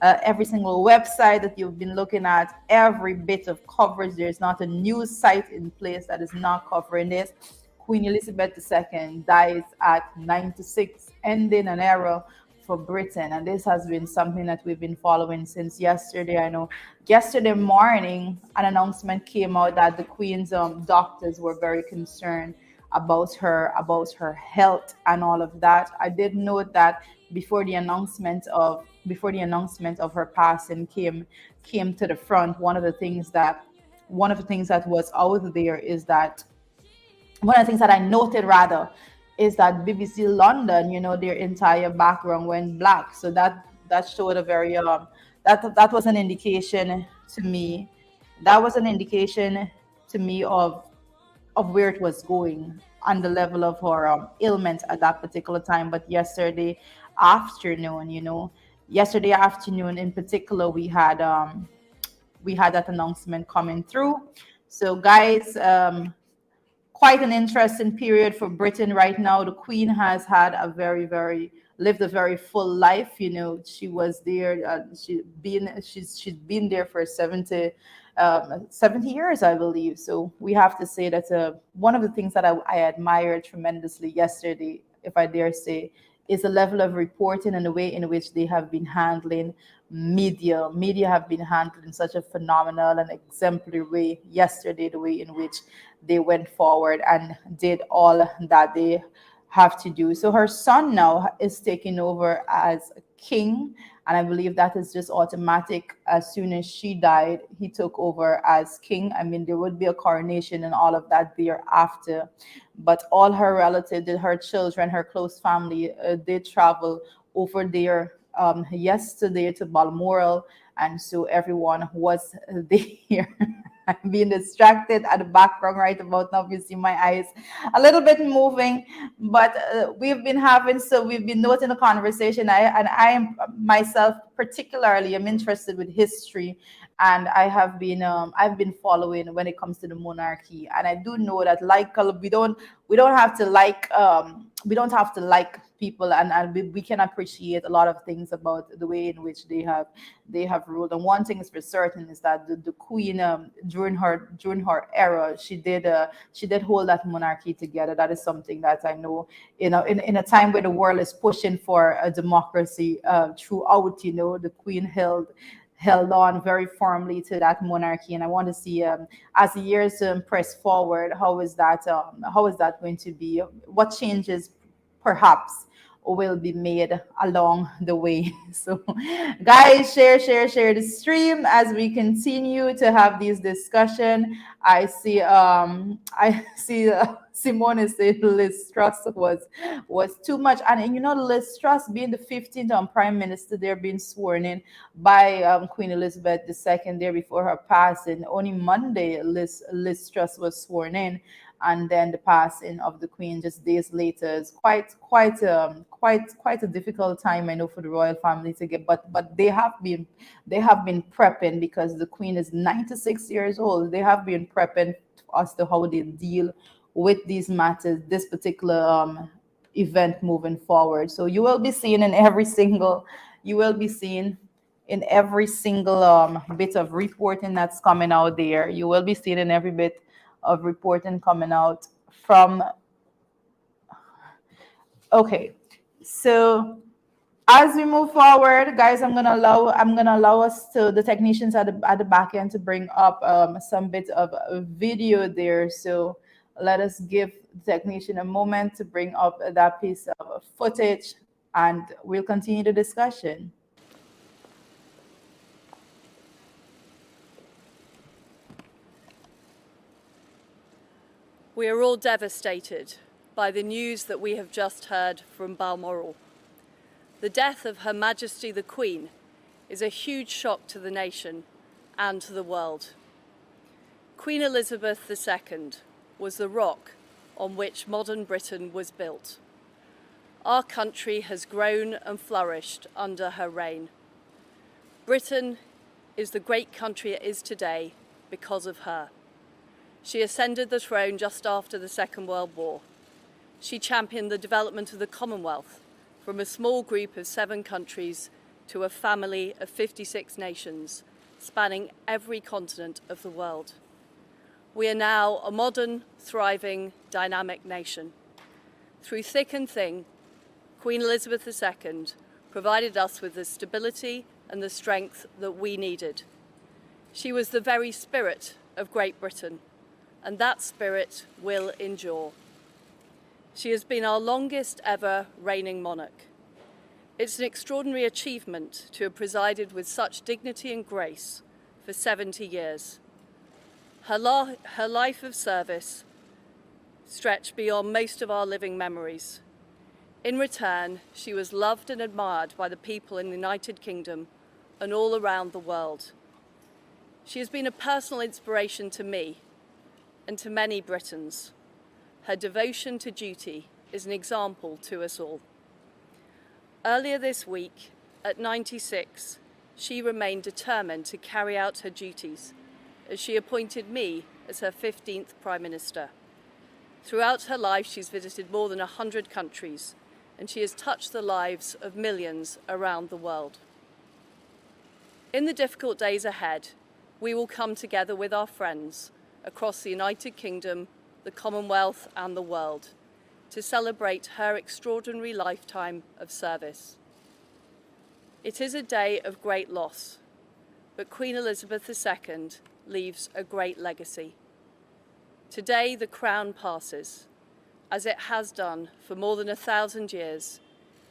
every single website that you've been looking at, every bit of coverage. There's not a news site in place that is not covering this. Queen Elizabeth II dies at 96, ending an era for Britain. And this has been something that we've been following since yesterday. I know yesterday morning, an announcement came out that the Queen's doctors were very concerned about her health and all of that. I did note that before the announcement of her passing came to the front, one of the things that was out there is that one of the things that I noted rather is that BBC London, their entire background went black. So that showed a very that was an indication to me. That was an indication to me of where it was going on the level of her ailment at that particular time. But afternoon, yesterday afternoon in particular, we had that announcement coming through. So guys, quite an interesting period for Britain right now. The Queen has had lived a very full life. She was there. She's been there for 70 years, I believe. So we have to say that one of the things that I admired tremendously yesterday, if I dare say, is the level of reporting and the way in which they have been handling media. Media have been handled in such a phenomenal and exemplary way yesterday, the way in which they went forward and did all that they have to do. So her son now is taking over as king, and I believe that is just automatic. As soon as she died, he took over as king. I mean, there would be a coronation and all of that thereafter, but all her relatives, her children, her close family, did travel over there yesterday to Balmoral, and so everyone was there. I'm being distracted at the background right about now. You see my eyes a little bit moving, but we've been noting the conversation. I am myself particularly am interested with history, and I've been following when it comes to the monarchy, and I do know that we don't have to like people, and we can appreciate a lot of things about the way in which they have ruled. And one thing is for certain is that the Queen, during her era, she did hold that monarchy together. That is something that I know, in a time where the world is pushing for a democracy throughout, the Queen held on very firmly to that monarchy. And I want to see, as the years press forward, how is that going to be? What changes perhaps will be made along the way. So guys, share the stream as we continue to have this discussion. I see Simone is saying Liz Truss was too much. And Liz Truss being the 15th prime minister, they're being sworn in by Queen Elizabeth II there before her passing. Only Monday Liz Truss was sworn in, and then the passing of the Queen just days later is quite a difficult time, I know, for the royal family to get, but they have been prepping, because the Queen is 96 years old. They have been prepping as to how they deal with these matters, this particular event moving forward. So you will be seeing in every single bit of reporting that's coming out there. You will be seeing in every bit of reporting coming out from. Okay, so as we move forward, guys, I'm gonna allow us to the technicians at the back end to bring up some bit of video there. So let us give the technician a moment to bring up that piece of footage, and we'll continue the discussion. We are all devastated by the news that we have just heard from Balmoral. The death of Her Majesty the Queen is a huge shock to the nation and to the world. Queen Elizabeth II was the rock on which modern Britain was built. Our country has grown and flourished under her reign. Britain is the great country it is today because of her. She ascended the throne just after the Second World War. She championed the development of the Commonwealth from a small group of 7 countries to a family of 56 nations, spanning every continent of the world. We are now a modern, thriving, dynamic nation. Through thick and thin, Queen Elizabeth II provided us with the stability and the strength that we needed. She was the very spirit of Great Britain, and that spirit will endure. She has been our longest ever reigning monarch. It's an extraordinary achievement to have presided with such dignity and grace for 70 years. Her life of service stretched beyond most of our living memories. In return, she was loved and admired by the people in the United Kingdom and all around the world. She has been a personal inspiration to me and to many Britons. Her devotion to duty is an example to us all. Earlier this week, at 96, she remained determined to carry out her duties as she appointed me as her 15th Prime Minister. Throughout her life, she's visited more than 100 countries, and she has touched the lives of millions around the world. In the difficult days ahead, we will come together with our friends across the United Kingdom, the Commonwealth, and the world to celebrate her extraordinary lifetime of service. It is a day of great loss, but Queen Elizabeth II leaves a great legacy. Today, the crown passes, as it has done for more than 1,000 years,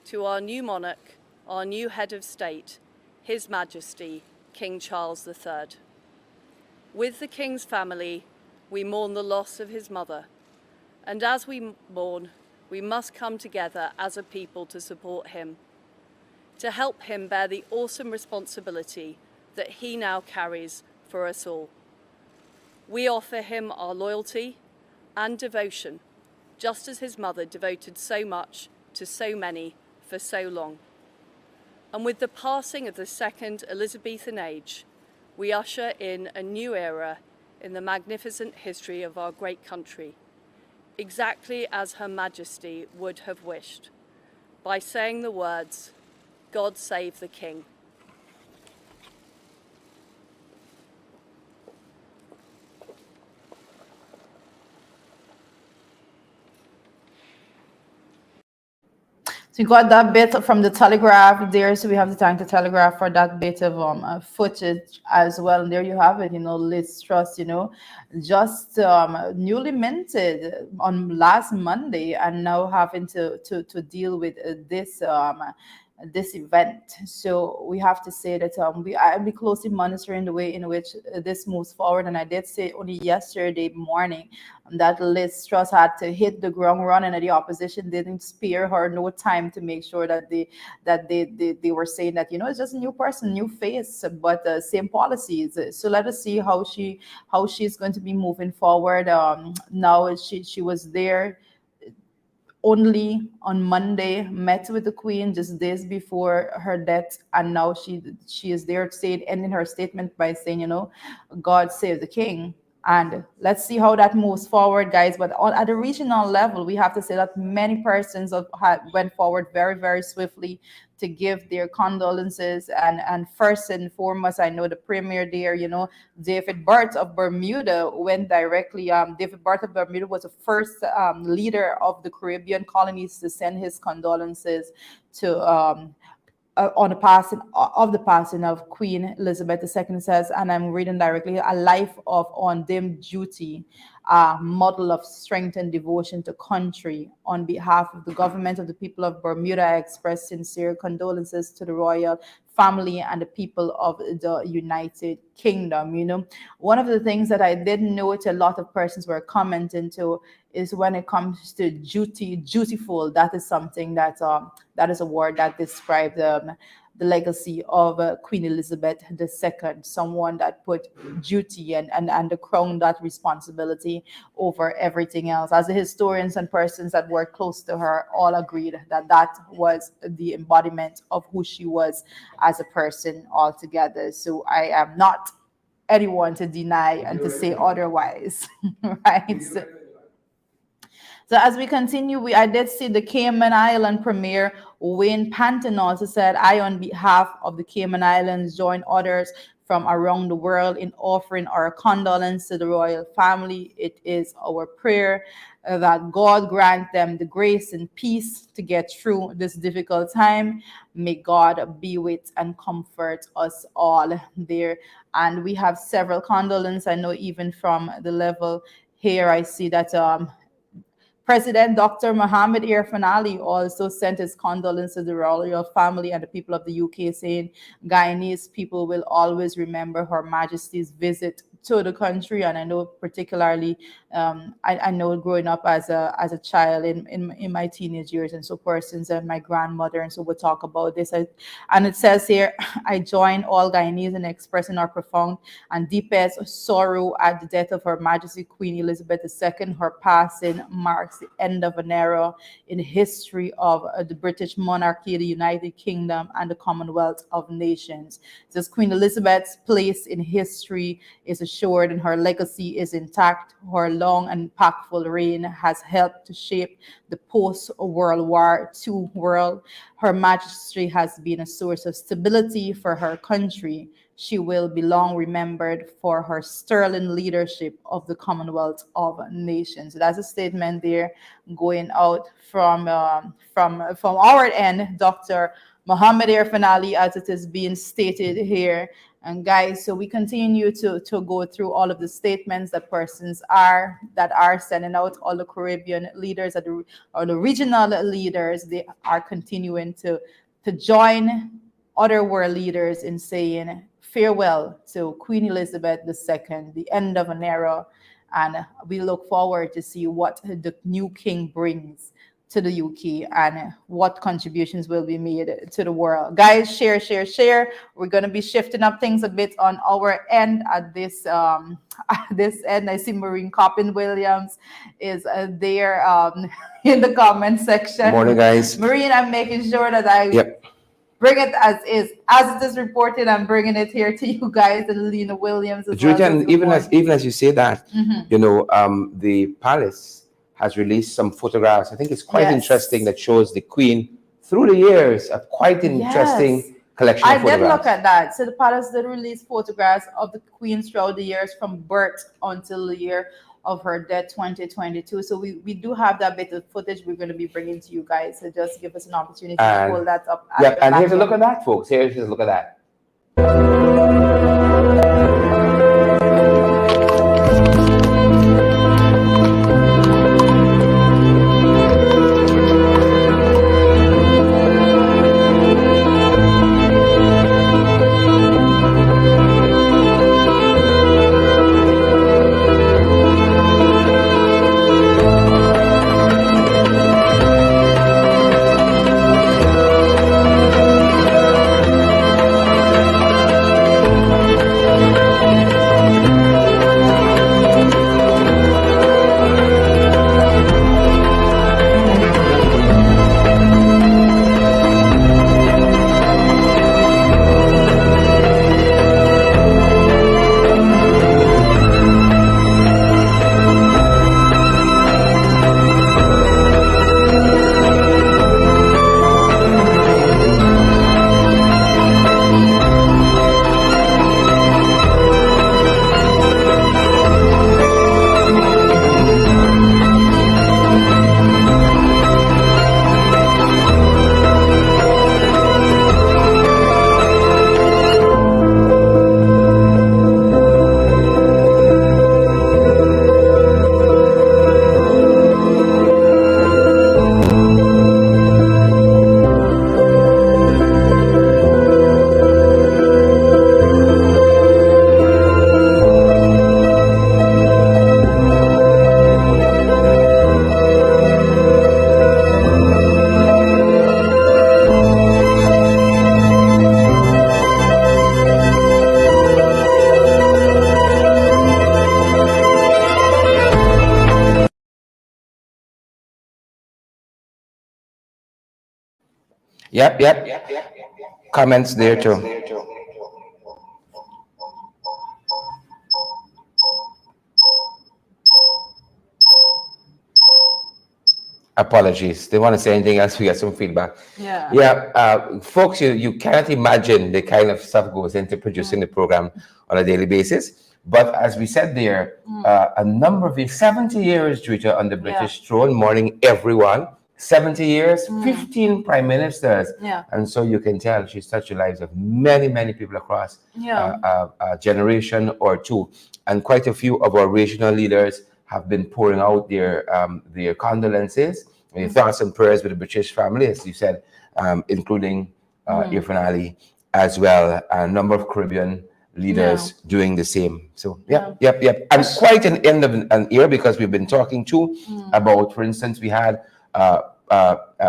to our new monarch, our new head of state, His Majesty, King Charles III. With the King's family, we mourn the loss of his mother, and as we mourn, we must come together as a people to support him, to help him bear the awesome responsibility that he now carries for us all. We offer him our loyalty and devotion, just as his mother devoted so much to so many for so long. And with the passing of the second Elizabethan age, we usher in a new era in the magnificent history of our great country, exactly as Her Majesty would have wished, by saying the words, "God save the King." So you got that bit from the Telegraph there, so we have to thank the Telegraph for that bit of footage as well. And there you have it, Liz Truss, just newly minted on last Monday, and now having to deal with this event. So we have to say that I'll be closely monitoring the way in which this moves forward. And I did say only yesterday morning that Liz Truss had to hit the ground running, and the opposition didn't spare her no time to make sure that they were saying that it's just a new person, new face, but same policies. So let us see how she's going to be moving forward. Now she was there only on Monday, met with the Queen just days before her death, and now she is there saying, ending her statement by saying, God save the King. And let's see how that moves forward, guys. But at a regional level, we have to say that many persons went forward very, very swiftly to give their condolences. And first and foremost, I know the premier there, David Bart of Bermuda went directly. David Bart of Bermuda was the first leader of the Caribbean colonies to send his condolences to on the passing of Queen Elizabeth II. Says, and I'm reading directly, a life of undimmed duty, a model of strength and devotion to country. On behalf of the government of the people of Bermuda, I express sincere condolences to the royal family and the people of the United Kingdom. One of the things that I did note a lot of persons were commenting to is when it comes to dutiful. That is something that is a word that describes the legacy of Queen Elizabeth II, someone that put duty and the crown, that responsibility over everything else. As the historians and persons that were close to her all agreed that was the embodiment of who she was as a person altogether. So I am not anyone to deny and to say otherwise, right? So as we continue, I did see the Cayman Island Premier Wayne Panton also said, I, on behalf of the Cayman Islands, join others from around the world in offering our condolence to the royal family. It is our prayer that God grant them the grace and peace to get through this difficult time. May God be with and comfort us all there. And we have several condolences. I know even from the level here, I see that President Dr. Mohammed Irfan Ali also sent his condolences to the royal family and the people of the UK, saying Guyanese people will always remember Her Majesty's visit to the country. And I know particularly, I know growing up as a child in my teenage years and so forth, since my grandmother, and so we'll talk about this. And it says here, I join all Guyanese in expressing our profound and deepest sorrow at the death of Her Majesty Queen Elizabeth II. Her passing marks the end of an era in the history of the British monarchy, the United Kingdom, and the Commonwealth of Nations. Says Queen Elizabeth's place in history is assured and her legacy is intact. Her long and impactful reign has helped to shape the post-World War II world. Her Majesty has been a source of stability for her country. She will be long remembered for her sterling leadership of the Commonwealth of Nations. So that's a statement there going out from our end, Dr. Mohammed Irfan Ali, as it is being stated here. And guys, so we continue to go through all of the statements that persons are sending out. All the Caribbean leaders or the regional leaders, they are continuing to join other world leaders in saying farewell to Queen Elizabeth II, the end of an era, and we look forward to see what the new king brings to the UK and what contributions will be made to the world. Guys, share, share, share. We're going to be shifting up things a bit on our end at this at this end. I see Maureen Coppin Williams is there in the comment section. Morning, guys. Maureen, I'm making sure that I Yep. bring it as it is reported. I'm bringing it here to you guys, and Lena Williams as well. Julian, even as you say that, the palace has released some photographs. I think it's quite interesting that shows the Queen through the years. A quite interesting collection of photographs. I did look at that. So the palace did release photographs of the Queen throughout the years from birth until the year of her death, 2022. So we do have that bit of footage we're going to be bringing to you guys. So just give us an opportunity to pull that up. Yep, and here's a look at that, folks. Here's a look at that. Yep. Comments there too. Apologies. They want to say anything else? We get some feedback. Yeah. Yeah, folks, you can't imagine the kind of stuff goes into producing the program on a daily basis. But as we said there, a number of years, 70 years, Drita, on the British throne. Morning, everyone. 70 years, 15 prime ministers. Yeah. And so you can tell she's touched the lives of many, many people across a generation or two. And quite a few of our regional leaders have been pouring out their condolences, their thoughts and prayers with the British family, as you said, including Irfan Ali as well, a number of Caribbean leaders doing the same. So, yep. And quite an end of an era, because we've been talking too about, for instance, we had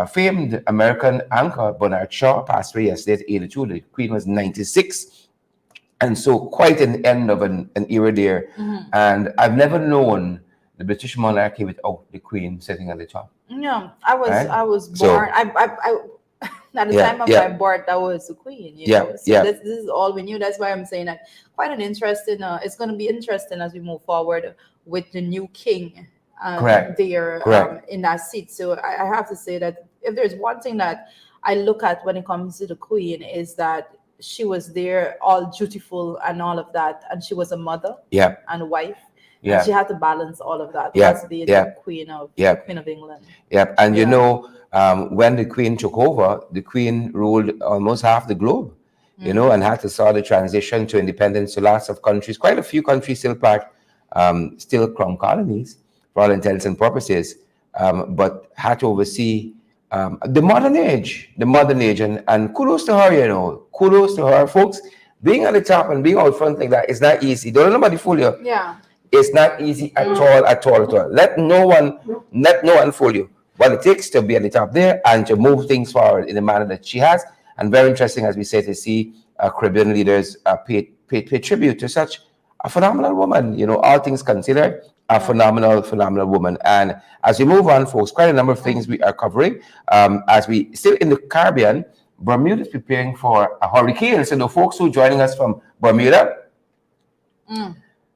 famed American anchor Bernard Shaw passed away yesterday at 82. The Queen was 96. And so quite an end of an era there. And I've never known the British monarchy without the Queen sitting at the top. No, I was born. At the time of my birth, that was the Queen. You know? So this is all we knew. That's why I'm saying that quite an interesting. It's going to be interesting as we move forward with the new king there in that seat. So I have to say that if there's one thing that I look at when it comes to the Queen, is that she was there all dutiful and all of that, and she was a mother and a wife. And she had to balance all of that. That's being the Queen of England. And you know, when the Queen took over, the Queen ruled almost half the globe, you know, and had to start the transition to independence to lots of countries. Quite a few countries still still crown colonies for all intents and purposes, but had to oversee the modern age, and kudos to her, you know, kudos to her, folks. Being at the top and being out front like that is not easy. Don't let nobody fool you. It's not easy at all. Let no one fool you. What it takes to be at the top there and to move things forward in the manner that she has. And very interesting, as we say, to see Caribbean leaders pay tribute to such a phenomenal woman. You know, all things considered, a phenomenal woman. And as we move on, folks, quite a number of things we are covering. As we still in the Caribbean, Bermuda is preparing for a hurricane. So the folks who are joining us from Bermuda,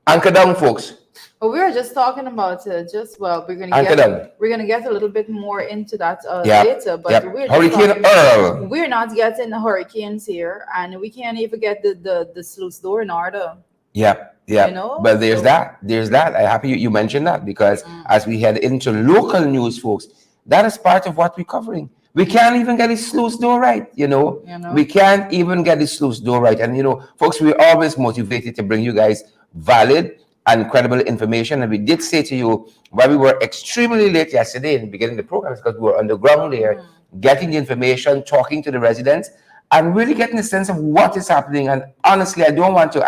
anchor down, folks. Well, we were just talking about we're gonna get a little bit more into that later. But we're not getting the hurricanes here, and we can't even get the sluice door in order. You know? But there's that. I'm happy you mentioned that, because as we head into local news, folks, that is part of what we're covering. We can't even get the sluice door right, you know. We can't even get the sluice door right. And, you know, folks, we're always motivated to bring you guys valid and credible information. And we did say to you, why we were extremely late yesterday in beginning the program, because we were on the ground there, getting the information, talking to the residents, and really getting a sense of what is happening. And honestly, I don't want to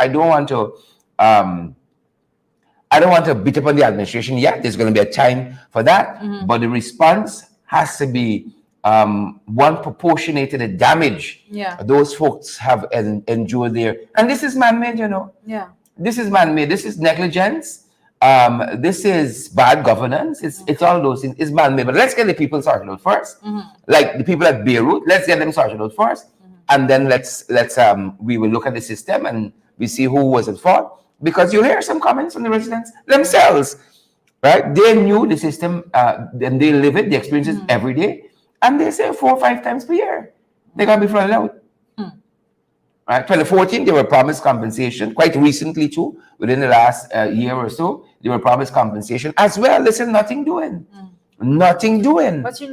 beat up on the administration yet. There's going to be a time for that. But the response has to be one proportionate to the damage those folks have endured there. And this is man-made, you know. This is man-made. This is negligence. This is bad governance. It's all those things. It's man-made. But let's get the people sorted out first. Like the people at Beirut, let's get them sorted out first. And then we will look at the system and we see who was at fault. Because you'll hear some comments from the residents themselves, right? They knew the system, and they live it, they experience it every day. And they say 4 or 5 times per year, they're going to be flooded out. Right? 2014, they were promised compensation. Quite recently, too, within the last year or so, they were promised compensation as well. Listen, nothing doing. Nothing doing. But we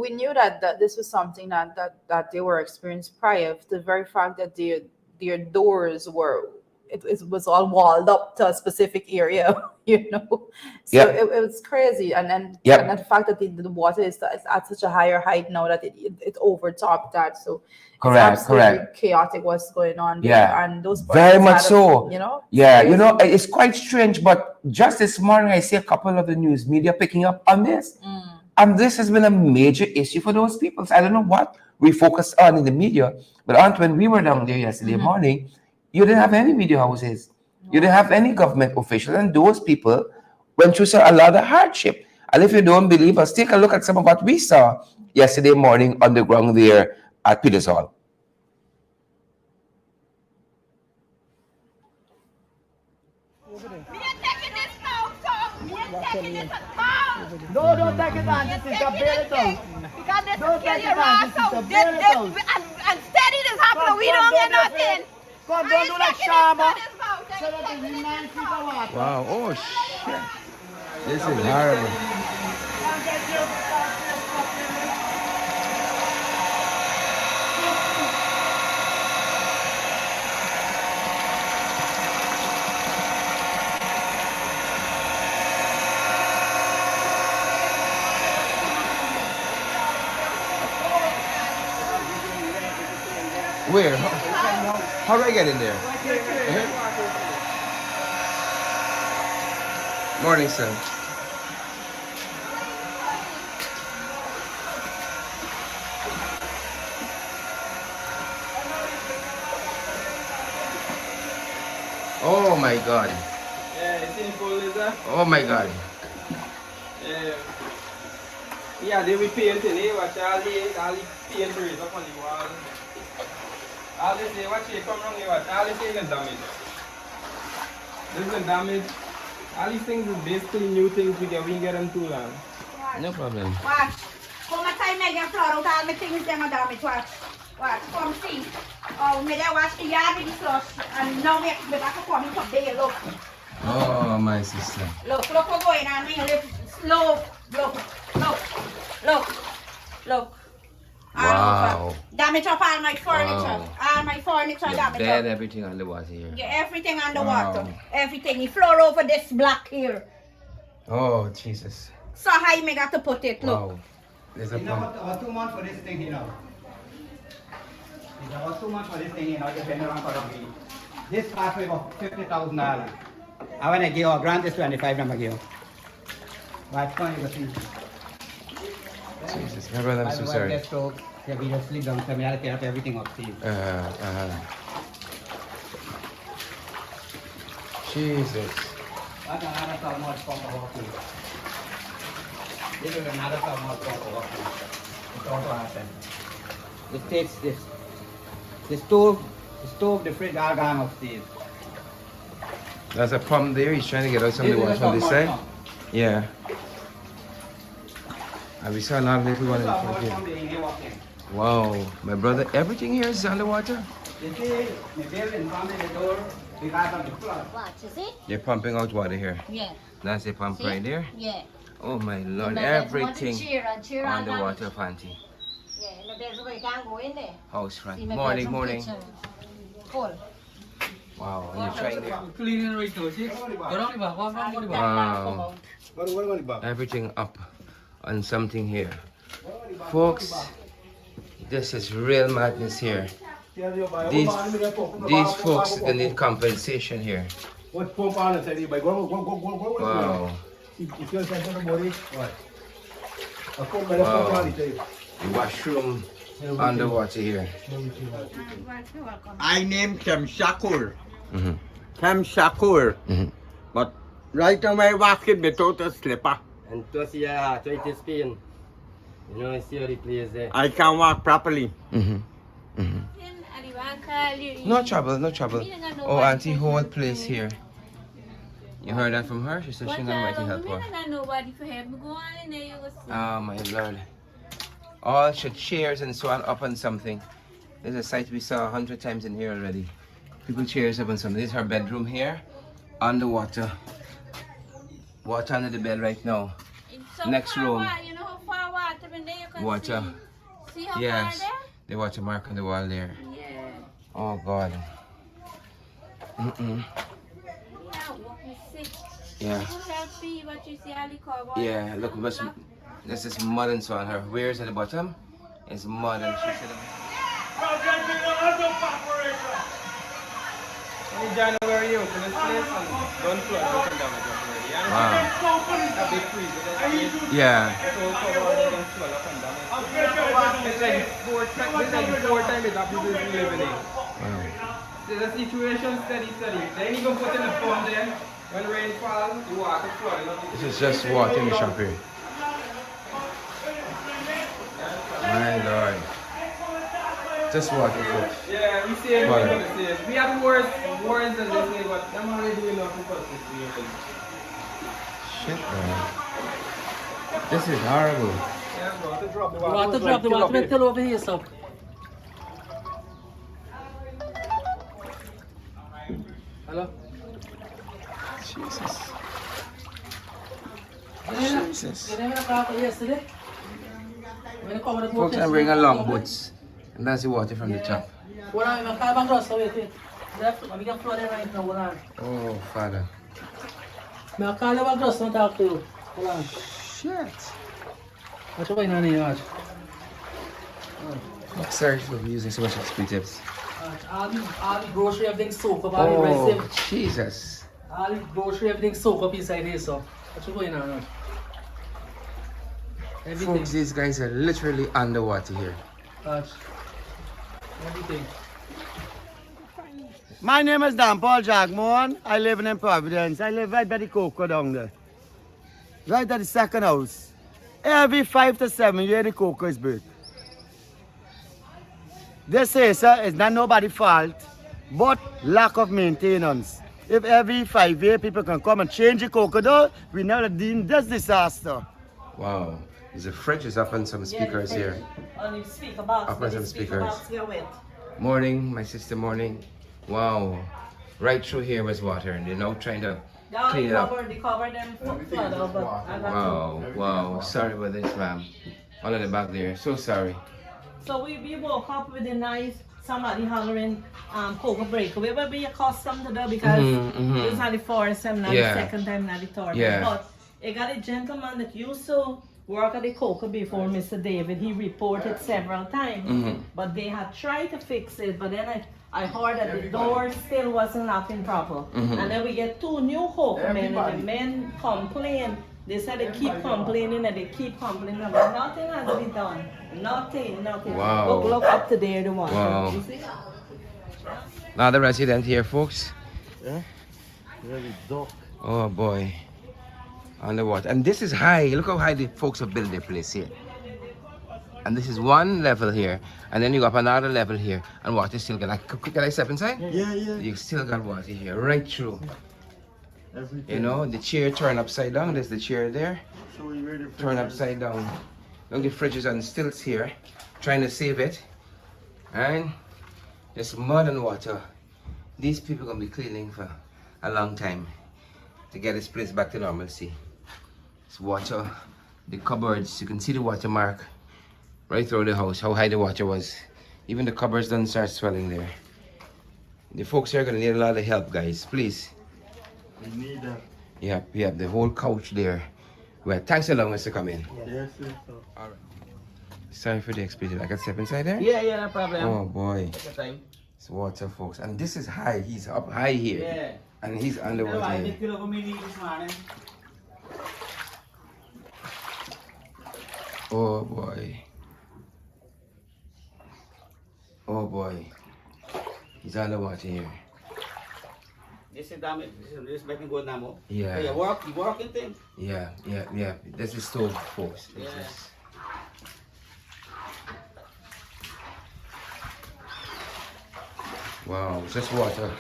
knew that this was something that they were experiencing prior to the very fact that their doors were. It was all walled up to a specific area, you know. So it was crazy, and the fact that the water is at such a higher height now that it overtopped that. So correct. Chaotic what's going on there. And those very much so. You know. You know, it's quite strange. But just this morning, I see a couple of the news media picking up on this, and this has been a major issue for those people. So I don't know what we focused on in the media, but when we were down there yesterday morning, you didn't have any media houses. You didn't have any government officials. And those people went through a lot of hardship. And if you don't believe us, take a look at some of what we saw yesterday morning on the ground there at Peters Hall. No, don't take it on, this is a bail it out. Because this Don't will kill take your it on, ass this is a out. bail it out. And steady this happening, we don't get nothing. Come, don't do like Shama. Shut So that is 9 feet of water. Wow. Oh shit. This is horrible. Where? How do I get in there? Morning, sir. Oh my God. Yeah, it's in full, is that? Oh my God. Yeah. Yeah, they will paint in here, watch all the paint rays up on the wall. All this here, watch it come around here, watch all this thing is damaged. This is damaged. All these things is basically new things we get them too long. No problem. Watch. Come and time I get floor out all my things them are damaged. Watch. Watch. Come see. Oh, me there wash the yard with the flush. And now me back to come up there. Look. Oh, my sister. Look what's going on here. Look. Look. Wow. Damage up all my furniture. Wow. All my furniture Your damage bed, up. everything on the water here. Yeah, everything on the Wow. water. Everything. The floor over this block here. Oh, Jesus. So high me got to put it. Look. Wow. There's a You know pump. what, 2 months for this thing, you know. It's about 2 months for this thing, you know, depending on what we. This cost me about $50,000. I want to give a grant is 25 I'm give. But funny to see. Jesus, my brother, I'm so sorry. Yeah, we just sleep down, so we have to tear up everything upstairs. Jesus. That's another thermal pump of water. This is another thermal pump of water. It's also happened. This takes this. The stove, the fridge are gone upstairs. There's a pump there. He's trying to get out some of the This water is from a this thermal side. pump. Yeah. And we saw a lot of little one This is in a front hot here. pump in here working. Wow. My brother, everything here is underwater? You see, the building from the door because of the flood. Watch, you see? They're pumping out water here. Yeah. That's the pump See? right there. Yeah. Oh my Lord, Remember, that's everything what the chair and underwater, Fanti. Yeah, in the bedroom you can't go in there. House front. See my Morning, bedroom morning. kitchen. Full. Wow, and you're trying to... Cleaning right now, see? Go down the back, walk down the back. Wow. Everything up on something here. Folks, this is real madness here. These folks they need compensation here. Wow. Wow. Washroom underwater here. I named Kem Shakur. Mhm. Kem Shakur. Mhm. But right now I walk it without a slipper. And to see try to spin. You know, see how the place there. I can walk properly. Mhm. Mhm. No trouble, no trouble. Oh, Auntie, whole place here. You heard that from her? She said she's gonna write to help her. Nobody for help me go on in there. You go see. Oh my Lord. All should chairs and so on up on something. There's a sight we saw 100 times in here already. People chairs up on something. This is her bedroom here. Underwater. Water under the bed right now. Next room. You know how far water in there you can Water. see how Yes. far The water mark on the wall there. there? Yeah. Oh God. Mm-mm. Yeah, walk me sick. Yeah. You help me, but you see all the cardboard. Yeah, look, this is mud and so on her. Where's at the bottom? It's mud and she said. In January, you open this place and don't flood, don't damage up already. And it's a big freeze, but it's Yeah. all covered and don't flood up and damage. It's like the fourth time it happens to be living in. Wow. The situation steady. Then you go put in a pond there. When rain falls, the water flooding. This is just water in the shop here. My Lord. Just water, folks. Yeah, we see it. Water. We have worse than this way, but I'm already doing enough for us this year. Shit, man. This is horrible. Yeah, I'm going to drop the You want to drop the water metal over here, so. Hello? Jesus. Jesus. You never got yesterday? Folks, I'm bringing along boots. And that's the water from the tap. What I'm going to call across, wait. We can flood it right now, hold on. Oh, Father. I'll call you across and talk to you. Hold on. Shit. What's going on here, watch? I'm sorry for using so much expletives. All the grocery, everything soak up. Oh, Jesus. All the grocery, everything soak up inside here, so. What's going on? Everything. Folks, these guys are literally underwater here. Watch. Everything. My name is Dan Paul Jagmon. I live in Providence. I live right by the cocoa down there. Right at the second house. Every 5 to 7 years the cocoa is burnt. They say, sir, it's not nobody's fault, but lack of maintenance. If every 5 years people can come and change the cocoa dough, we never deem this disaster. Wow. There's a fridge is up on some speakers here. On the speaker box. Up on some speakers. They're wet. Morning, my sister, morning. Wow. Right through here was water and they're now trying to clean it up. They cover them flood out, but I got Wow, wow. Sorry about this, ma'am. All in the back there. So sorry. So we woke up with a nice somebody hollering cocoa breakaway. But we accustomed to that because it's not the first time, not the second time, not the third time. But I got a gentleman that used to work at the cocoa before, Mr. David. He reported several times, but they had tried to fix it. But then I heard that the door still wasn't locking proper. And then we get 2 new cocoa men, and the men complain. They said they keep complaining and they keep complaining, but nothing has been done. Nothing. Wow. Look up to there, the water. Wow. You see? Now the resident here, folks. Yeah, very dark. Oh boy. Underwater. And this is high. Look how high the folks have built their place here. And this is one level here. And then you go up another level here. And water still got, can I step inside? Yeah. You still got water here, right through. Everything. You know, the chair turned upside down. There's the chair there. So we ready for Turn upside down. Look, the fridge is on stilts here. Trying to save it. And there's mud and water. These people are going to be cleaning for a long time to get this place back to normalcy. It's water. The cupboards, you can see the watermark right through the house, how high the water was. Even the cupboards don't start swelling there. The folks here are going to need a lot of help, guys. Please. We need that. Yep, the whole couch there. Well, thanks a lot, Mr. Come in. Yes, sir. All right. Sorry for the expletive. I can step inside there? Yeah, no problem. Oh boy. Take your time. It's water, folks. And this is high. He's up high here. Yeah. And he's underwater here. Oh boy. Oh boy. He's underwater here. This is damage. This is making good now. Yeah. You working thing? Yeah. This is stove, folks. Yeah. Wow, it's just water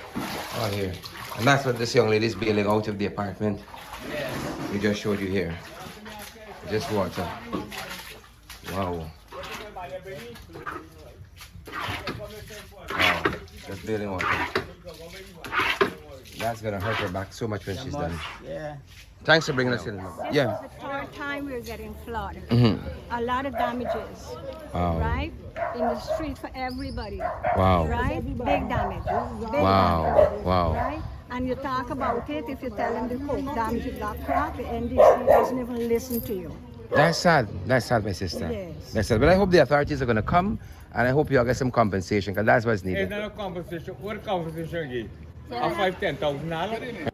out here. And that's what this young lady is bailing out of the apartment. Yeah. We just showed you here. Just water. Wow. Wow, just bailing water. That's gonna hurt her back so much when she's done. Yeah. Thanks for bringing us in. Yeah. This is the third time we're getting flooded. Mhm. A lot of damages, Wow. right? In the street for everybody, Wow. right? Big damage. Big Wow. damage, Wow. right? And you talk about it, if you tell them the whole damage got crap, the NDC doesn't even listen to you. That's sad. That's sad, my sister. Yes. That's sad. But I hope the authorities are gonna come, and I hope you all get some compensation, because that's what's Is needed. that a compensation? What compensation give? A $5,000-10,000?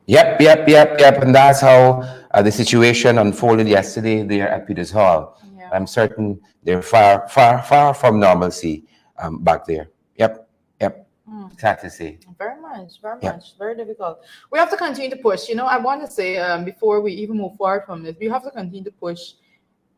Yep. And that's how the situation unfolded yesterday there at Peters Hall. Yeah. I'm certain they're far from normalcy back there. Yep. Sad to say. Very much, Yeah. very difficult. We have to continue to push. You know, I want to say before we even move forward from this, we have to continue to push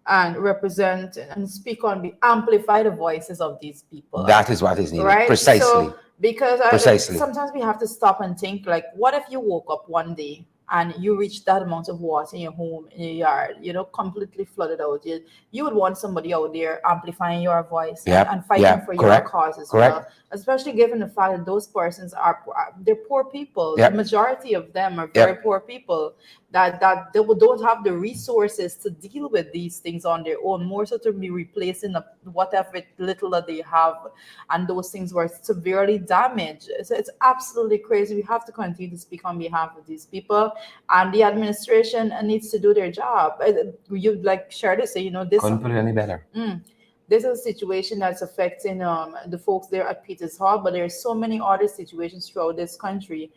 and represent and speak on, amplify the voices of these people. That is what is needed. Right? Precisely. So, because Precisely. sometimes we have to stop and think, like, what if you woke up one day and you reach that amount of water in your home, in your yard, completely flooded out, you would want somebody out there amplifying your voice and fighting for your cause as well, especially given the fact that those persons they're poor people. The majority of them are very poor people that they don't have the resources to deal with these things on their own, more so to be replacing whatever little that they have, and those things were severely damaged. So it's absolutely crazy. We have to continue to speak on behalf of these people, and the administration needs to do their job. You'd like share to say, this couldn't put it any better. This is a situation that's affecting the folks there at Peters Hall, but there's so many other situations throughout this country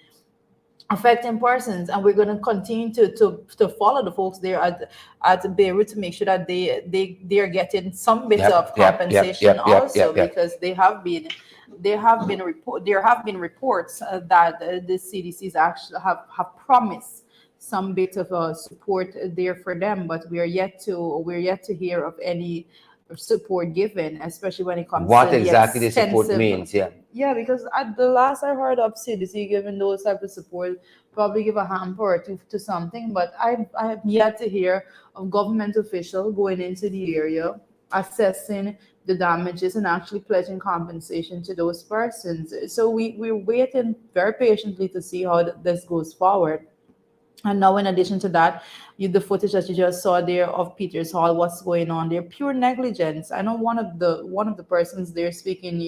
affecting persons, and we're going to continue to follow the folks there at Beirut to make sure that they are getting some bit of compensation also, because there have been reports that the CDCs actually have promised some bit of support there for them, but we're yet to hear of any support given, especially when it comes what to exactly the support means. Because at the last I heard of CDC giving those type of support, probably give a hamper to something, but I have yet to hear of government official going into the area, assessing the damages and actually pledging compensation to those persons. So we're waiting very patiently to see how this goes forward. And now, in addition to that, the footage that you just saw there of Peters Hall, what's going on there? Pure negligence. I know one of the persons there speaking.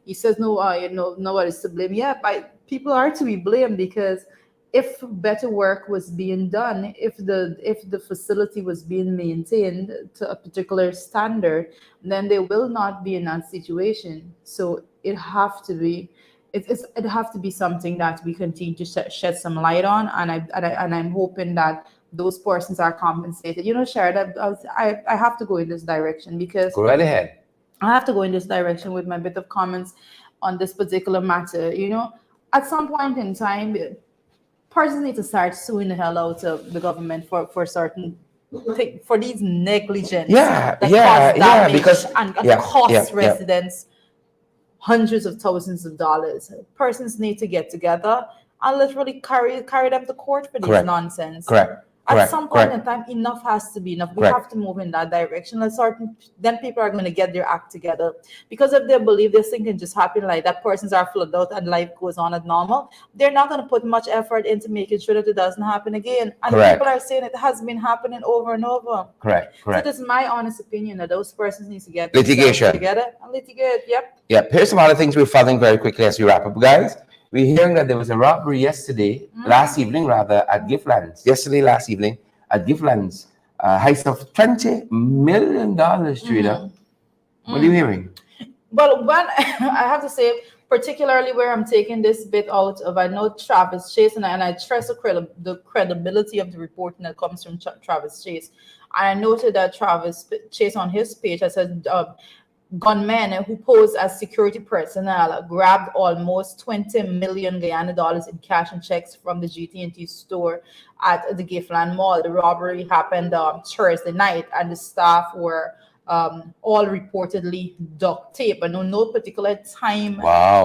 He says nobody's to blame. Yeah, but people are to be blamed, because if better work was being done, if the facility was being maintained to a particular standard, then they will not be in that situation. So it have to be. It have to be something that we continue to shed some light on, and I'm hoping that those persons are compensated. Sharon, I have to go in this direction, because go right ahead. I have to go in this direction with my bit of comments on this particular matter. At some point in time, persons need to start suing the hell out of the government for certain for these negligence that cause damage because and cost residents hundreds of thousands of dollars. Persons need to get together and literally carry them to court for this nonsense. At some point in time, enough has to be enough. We have to move in that direction. Then people are going to get their act together, because if they believe this thing can just happen like that, persons are flooded out and life goes on as normal, they're not going to put much effort into making sure that it doesn't happen again. And people are saying it has been happening over and over. So it is my honest opinion that those persons need to get litigation together and litigate. Here's some other things we're following very quickly as we wrap up, guys. We're hearing that there was a robbery last evening at Giftlands. Last evening at Giftlands, heist of $20 million, Trina. What are you hearing? Well, I have to say, particularly where I'm taking this bit out of, I know Travis Chase, and I trust the credibility of the reporting that comes from Travis Chase. I noted that Travis Chase on his page has said, gunmen who posed as security personnel grabbed almost 20 million Guyana dollars in cash and checks from the GT&T store at the Giftland Mall. The robbery happened Thursday night, and the staff were all reportedly duct tape. I know no particular time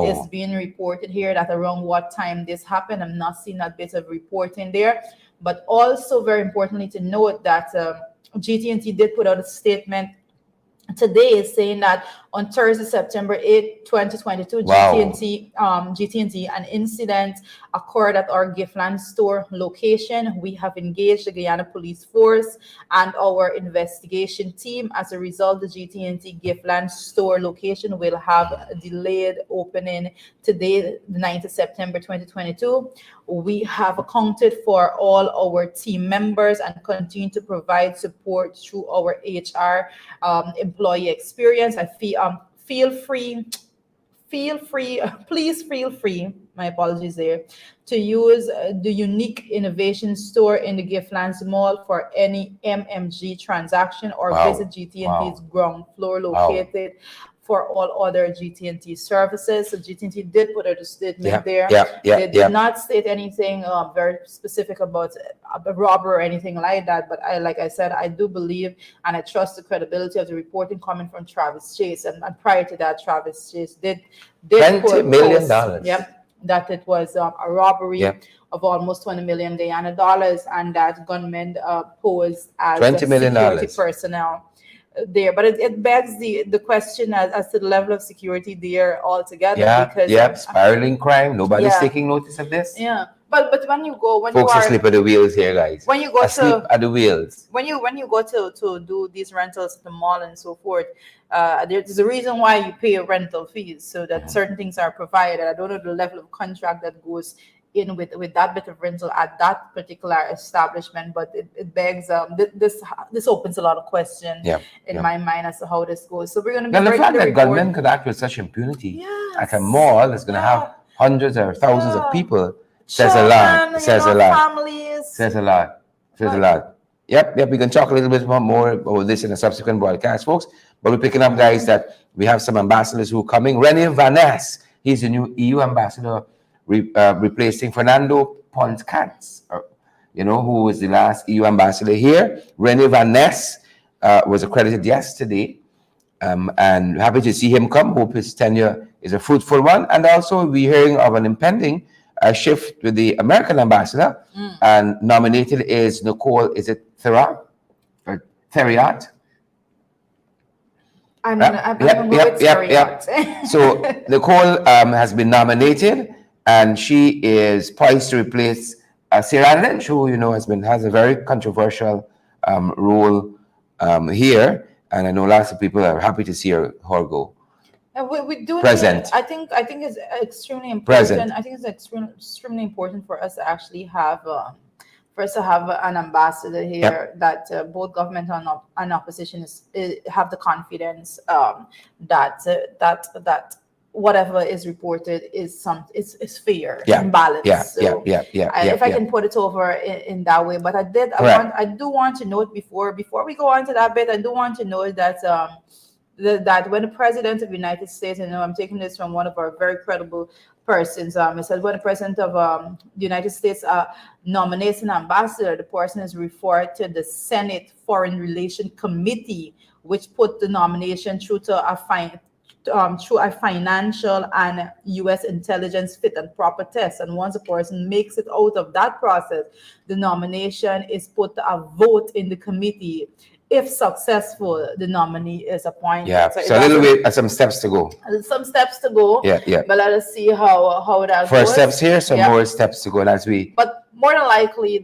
is being reported here that around what time this happened. I'm not seeing that bit of reporting there. But also very importantly to note that GT&T did put out a statement today saying that on Thursday, September 8, 2022, GT&T, an incident occurred at our Giftland store location. We have engaged the Guyana Police Force and our investigation team. As a result, the GT&T Giftland store location will have a delayed opening today, the 9th of September 2022. We have accounted for all our team members and continue to provide support through our HR employee experience. Please feel free, my apologies there, to use the unique innovation store in the Giftlands Mall for any MMG transaction, or visit GT&T's ground floor located for all other GT&T services. So GT&T did put out a statement there. They did not state anything very specific about a robber or anything like that. But like I said, I do believe and I trust the credibility of the reporting coming from Travis Chase. And prior to that, Travis Chase did $20 million. That it was a robbery of almost 20 million Guyana dollars, and that gunmen posed as $20 million security personnel there. But it begs the question as to the level of security there altogether. Because spiraling crime. Nobody's taking notice of this. Yeah. But when you go, folks are asleep at the wheels here, guys. When you go asleep at the wheels. When you go to do these rentals at the mall and so forth, there's a reason why you pay rental fees, so that certain things are provided. I don't know the level of contract that goes in with that bit of rental at that particular establishment, but it begs this opens a lot of questions in my mind as to how this goes. So we're going to be. And the fact that gunmen could act with such impunity at a mall that's going to have hundreds or thousands of people. Says a lot. Says a lot. Says a lot. Says a lot. Yep. We can talk a little bit more about this in a subsequent broadcast, folks. But we're picking up, guys, that we have some ambassadors who are coming. René Van Ness, he's the new EU ambassador, replacing Fernando Ponskatz, who was the last EU ambassador here. René Van Ness was accredited yesterday, and happy to see him come. Hope his tenure is a fruitful one. And also, we're hearing of an impending shift with the American ambassador, and nominated is Nicole, is it Theriot? Or Theriot? So Nicole has been nominated, and she is poised to replace Sarah Lynch, who has a very controversial role here, and I know lots of people are happy to see her go. We do present. I think it's extremely important. Present. I think it's extremely important for us to actually have an ambassador here that both government and opposition have the confidence that whatever is reported is fair and balanced. If I can put it over in that way, but I do want to note before we go on to that bit, I do want to note that that when the president of the United States, I'm taking this from one of our very credible persons, it said when the president of the United States nominates an ambassador, the person is referred to the Senate Foreign Relations Committee, which put the nomination through a financial and U.S. intelligence fit and proper test. And once a person makes it out of that process, the nomination is put to a vote in the committee. If successful, the nominee is appointed. Yeah, so a little bit, some steps to go. Some steps to go. Yeah. But let us see how that goes. First steps here, some more steps to go as we. But more than likely,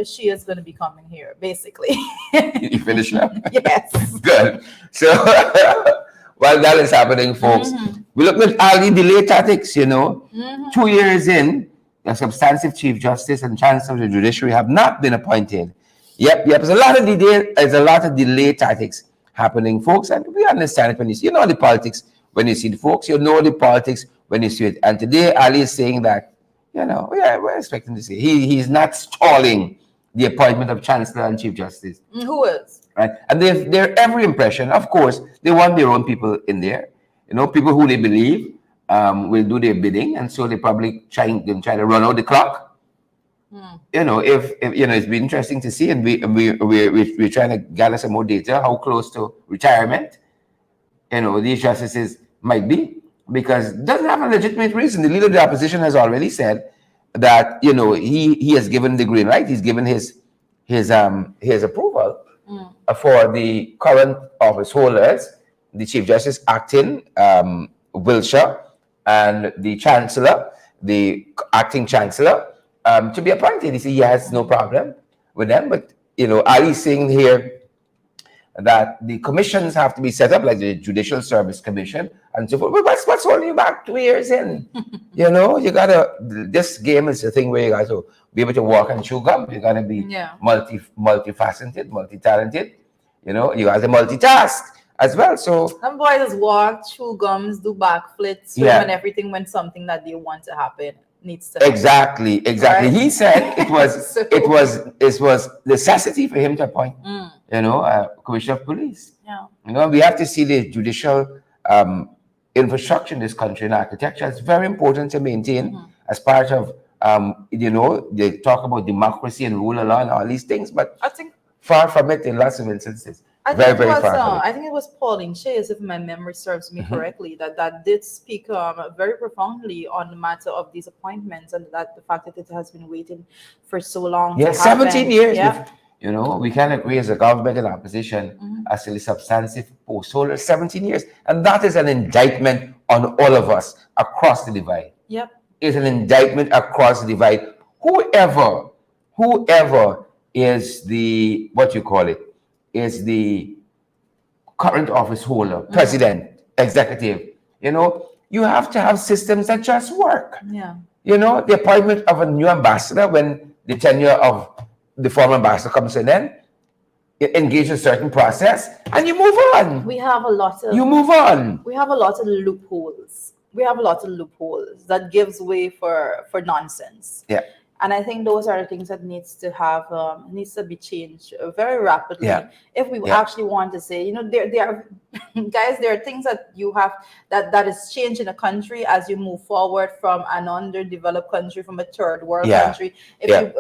she is going to be coming here, basically. You finish now? Yes. Good. So while that is happening, folks, we look at all the delay tactics. 2 years in, the substantive Chief Justice and Chancellor of the Judiciary have not been appointed. Yep. There's a lot of delay tactics happening, folks, and we understand it when you see, the politics when you see the folks, the politics when you see it. And today, Ali is saying that, we're expecting to see he's not stalling the appointment of Chancellor and Chief Justice. Who is? Right, and they're every impression. Of course, they want their own people in there. People who they believe will do their bidding, and so they probably try to run out the clock. If it's been interesting to see, and we're trying to gather some more data how close to retirement these justices might be, because it doesn't have a legitimate reason. The leader of the opposition has already said that he has given the green light. He's given his approval for the current office holders, the Chief Justice acting Wilshire, and the Chancellor, the acting Chancellor, to be appointed. He has no problem with them, but Ali's saying here that the commissions have to be set up, like the Judicial Service Commission and so forth. But what's holding you back 2 years in? You gotta. This game is a thing where you got to be able to walk and chew gum. You gotta be multifaceted, multi-talented. You got to multitask as well. So some boys just walk, chew gums, do backflips, swim, and everything when something that they want to happen needs to happen. Exactly. Right? He said it was necessity for him to appoint a commissioner of police. We have to see the judicial infrastructure in this country and architecture. It's very important to maintain as part of they talk about democracy and rule of law and all these things, but I think far from it in lots of instances. Very, very far from it. I think it was Pauline Chase, if my memory serves me correctly, that did speak very profoundly on the matter of these appointments and that the fact that it has been waiting for so long. Yeah, to 17 happen. years. Yeah. You know, we can agree as a government and opposition as a substantive post holder, 17 years. And that is an indictment on all of us across the divide. Yep. It's an indictment across the divide. Whoever is the, what you call it, is the current office holder, president, executive, you know, you have to have systems that just work. Yeah. You know, the appointment of a new ambassador when the tenure of the former ambassador comes to an end, you engage in a certain process, and you move on. We have a lot of... You move on. We have a lot of loopholes. That gives way for nonsense. Yeah. And I think those are the things that needs to be changed very rapidly. Yeah. If we actually want to say, you know, there are guys, there are things that you have that is changing a country as you move forward from an underdeveloped country, from a third world country.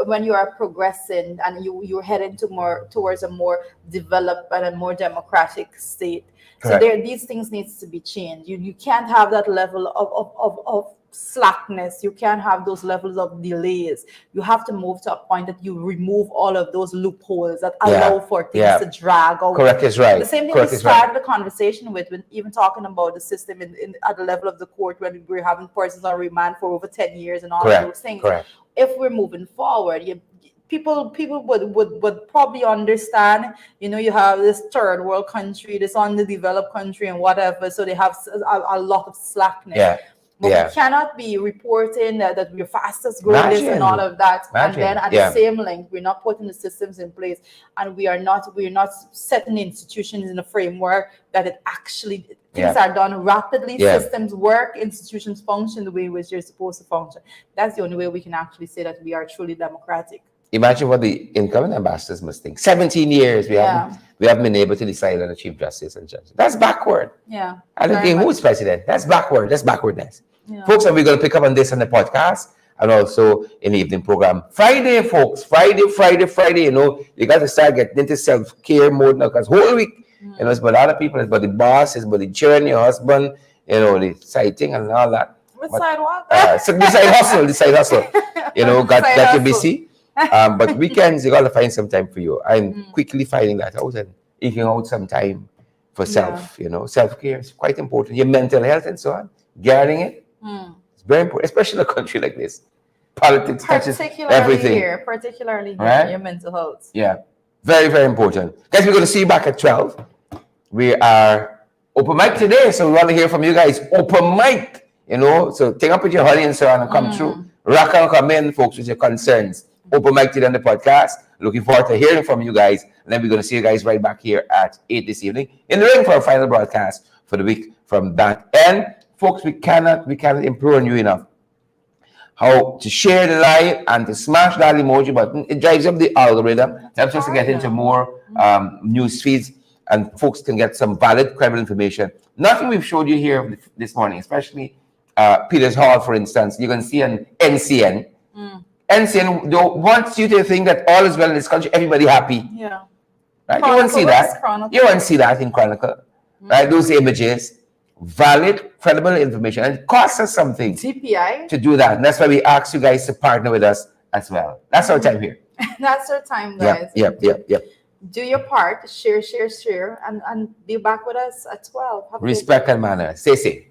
When you are progressing and you're heading towards a more developed and a more democratic state. Correct. So these things needs to be changed. You can't have that level of slackness. You can't have those levels of delays. You have to move to a point that you remove all of those loopholes that allow for things to drag out. Correct is right. The same thing we started the conversation with when even talking about the system at the level of the court when we're having persons on remand for over 10 years and all of those things. Correct. If we're moving forward, people would probably understand, you know, you have this third world country, this underdeveloped country and whatever, so they have a lot of slackness. Yeah. But we cannot be reporting that we're fastest growing this and all of that. And then at the same link, we're not putting the systems in place, and we're not setting institutions in a framework that it actually things are done rapidly. Systems work, institutions function the way which they're supposed to function. That's the only way we can actually say that we are truly democratic. Imagine what the incoming ambassadors must think. 17 years we haven't been able to decide on a chief justice and judge. That's backward. Yeah. I don't think who's president. That's backward. That's backwardness. Yeah. Folks, and we're going to pick up on this on the podcast and also in the evening program. Friday, folks. Friday. You know, you got to start getting into self-care mode now because whole week, you know, it's about other people, it's about the boss, it's about the children, your husband, you know, the sighting and all that. Side what? So the side hustle. You know, got you busy. But weekends, you got to find some time for you. I'm quickly finding that out and eking out some time for self, you know. Self-care is quite important. Your mental health and so on. Guarding it. It's very important, especially in a country like this. Politics touches everything. Particularly here, your mental health. Yeah, very, very important. Guys, we're going to see you back at 12. We are open mic today, so we want to hear from you guys. Open mic, you know, so take up with your honey and so on and come through. Rock and come in, folks, with your concerns. Open mic today on the podcast. Looking forward to hearing from you guys. And then we're going to see you guys right back here at 8 this evening in the ring for our final broadcast for the week from that end. Folks, we cannot implore on you enough how to share the live and to smash that emoji button. It drives up the algorithm, helps us to get into more news feeds, and folks can get some valid, credible information. Nothing we've showed you here this morning, especially Peters Hall, for instance. You can see on NCN. NCN wants you to think that all is well in this country, everybody happy. Yeah. Right? You won't see that. You won't see that in Chronicle. Right? Those images. Valid, credible information, and it costs us something to do that. And that's why we ask you guys to partner with us as well. That's our time here. That's our time, guys. Yep. Do your part, share, and be back with us at 12. Respect and manner. Stay safe.